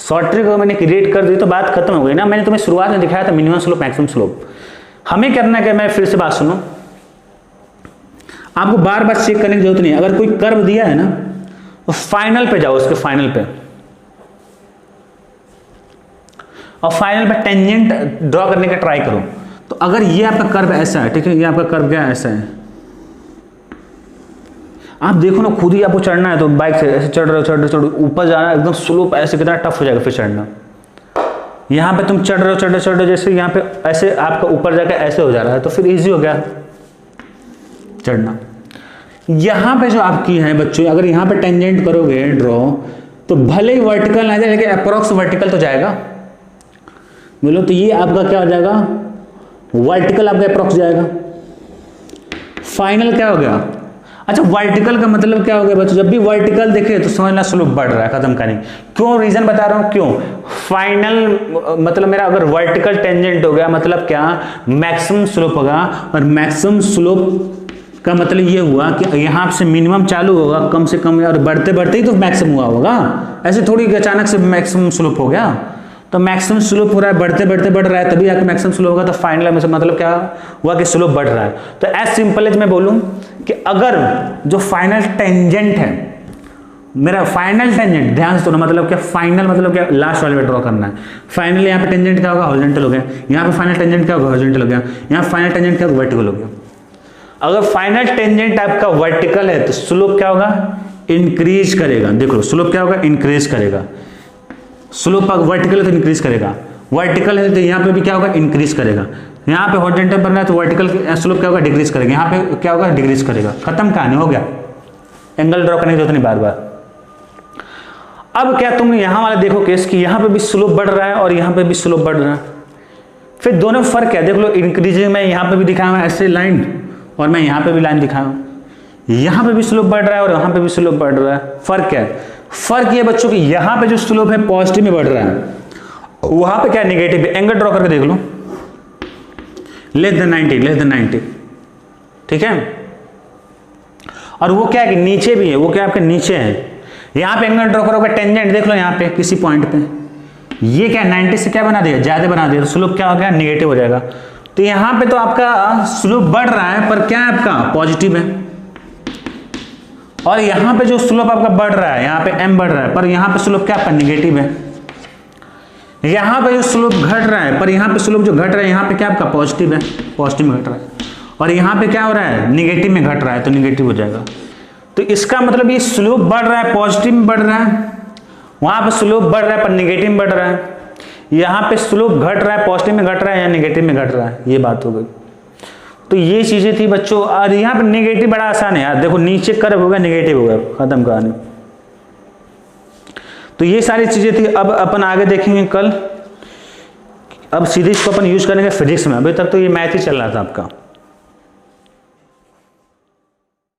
S1: शॉर्ट ट्रिक मैंने क्रिएट कर दी तो बात खत्म हो गई ना। मैंने तुम्हें शुरुआत में दिखाया था मिनिमम स्लोप मैक्सिमम स्लोप। हमें करना है कि मैं फिर से बात सुनो, आपको बार बार चेक करने की जरूरत नहीं है। अगर कोई कर्व दिया है ना तो फाइनल पे जाओ, उसके फाइनल पे, और फाइनल पे टेंजेंट ड्रॉ करने का ट्राई करो। तो अगर ये आपका कर्व ऐसा है, ठीक है, ये आपका कर्व क्या ऐसा है, आप देखो ना खुद ही आपको चढ़ना है तो बाइक से ऐसे चढ़ रहे हो ऊपर जाना है, एकदम स्लोप ऐसे कितना टफ हो जाएगा फिर चढ़ना। यहाँ पे तुम चढ़ रहे हो जैसे यहाँ पे ऐसे आपका ऊपर जाकर ऐसे हो जा रहा है तो फिर इजी हो गया चढ़ना। यहाँ पे जो आपकी है बच्चों, अगर यहाँ पे टेंजेंट करोगे ड्रॉ तो भले ही वर्टिकल आ जाए लेकिन अप्रोक्स वर्टिकल तो जाएगा, बोलो तो ये आपका क्या हो जाएगा, वर्टिकल आपका अप्रोक्स जाएगा। फाइनल क्या हो गया, अच्छा वर्टिकल का मतलब क्या हो गया बच्चों, जब भी वर्टिकल देखे तो समझना स्लोप बढ़ रहा है, खत्म करेंगे। क्यों, रीजन बता रहा हूं क्यों। फाइनल मतलब मेरा अगर वर्टिकल टेंजेंट हो गया मतलब क्या, मैक्सिमम स्लोप होगा, और मैक्सिमम स्लोप का मतलब ये हुआ कि यहां से मिनिमम चालू होगा कम से कम, और बढ़ते बढ़ते ही तो मैक्सिमम हुआ होगा, ऐसे थोड़ी अचानक से मैक्सिमम स्लोप हो गया। तो मैक्सिमम स्लोप हो रहा है, बढ़ते बढ़ते बढ़ रहा है, तभी आके मैक्सिमम स्लोप होगा। तो फाइनल में मतलब क्या हुआ कि स्लोप बढ़ रहा है। तो एज सिंपल एज मैं बोलूं कि अगर जो फाइनल टेंजेंट है मेरा, फाइनल टेंजेंट ध्यान से सुनो, मतलब क्या फाइनल मतलब क्या, लास्ट वाले पे ड्रॉ करना है। फाइनल यहाँ पे टेंजेंट क्या होगा, हॉरिजॉन्टल हो गया, यहाँ पे फाइनल टेंजेंट क्या होगा, हॉरिजॉन्टल हो गया, यहाँ फाइनल टेंजेंट क्या होगा, वर्टिकल हो गया। अगर फाइनल टेंजेंट आपका वर्टिकल है तो स्लोप क्या होगा, इंक्रीज करेगा। देख लो स्लोप क्या होगा, इंक्रीज करेगा। स्लोप वर्टिकल है तो इंक्रीज करेगा, वर्टिकल है तो यहाँ पे भी क्या होगा, इंक्रीज करेगा। यहाँ पे हॉरिजॉन्टल बनना है तो वर्टिकल स्लोप क्या होगा, डिक्रीज करेगा। यहाँ पे क्या होगा, डिक्रीज करेगा। खत्म कहानी, हो गया। एंगल ड्रॉ करने की जरूरत नहीं बार बार। अब क्या तुम यहाँ वाला देखो केस कि यहाँ पे भी स्लोप बढ़ रहा है और यहाँ पे भी स्लोप बढ़ रहा है, फिर दोनों में फर्क है। देख लो इंक्रीजिंग में यहाँ पे भी दिखाया हुआ ऐसे लाइन, और मैं यहाँ पे भी लाइन दिखाया हूँ, यहाँ पे भी स्लोप बढ़ रहा है और यहाँ पे भी स्लोप बढ़ रहा है। फर्क क्या है, फर्क ये बच्चों कि यहाँ पे जो स्लोप है पॉजिटिव में बढ़ रहा है, वहां पे क्या नेगेटिव है। एंगल ड्रॉ करके देख लो, लेस देन 90, ठीक है। और वो क्या है कि नीचे भी है, वो क्या आपके नीचे है। यहाँ पे एंगल ड्रॉ करोगे, टेंजेंट देख लो यहाँ पे किसी पॉइंट पे, ये क्या 90 से क्या बना दिया, ज्यादा बना दिया, तो स्लोप क्या हो गया, निगेटिव हो जाएगा। तो यहाँ पे तो आपका स्लोप बढ़ रहा है पर क्या है आपका पॉजिटिव है, और यहाँ पे जो स्लोप आपका बढ़ रहा है, यहाँ पे m बढ़ रहा है, पर यहाँ पे स्लोप क्या आपका निगेटिव है। यहाँ पे जो स्लोप घट रहा है पर यहाँ पे स्लोप जो घट रहा है, यहाँ पे क्या आपका पॉजिटिव है, पॉजिटिव में घट रहा है, और यहाँ पे क्या हो रहा है, निगेटिव में घट रहा है, तो निगेटिव हो जाएगा। तो इसका मतलब ये स्लोप बढ़ रहा है, पॉजिटिव में बढ़ रहा है, वहां पे स्लोप बढ़ रहा है पर निगेटिव में बढ़ रहा है, यहाँ पे स्लोप घट रहा है, पॉजिटिव में घट रहा है या निगेटिव में घट रहा है, ये बात हो गई। तो ये चीजें थी बच्चों। और यहाँ पे निगेटिव बड़ा आसान है यार, देखो नीचे कर्व होगा, निगेटिव होगा, खत्म कहानी। तो ये सारी चीजें थी। अब अपन आगे देखेंगे कल, अब सीधे इसको अपन यूज करेंगे फिजिक्स में। अभी तक तो ये मैथ ही चल रहा था आपका।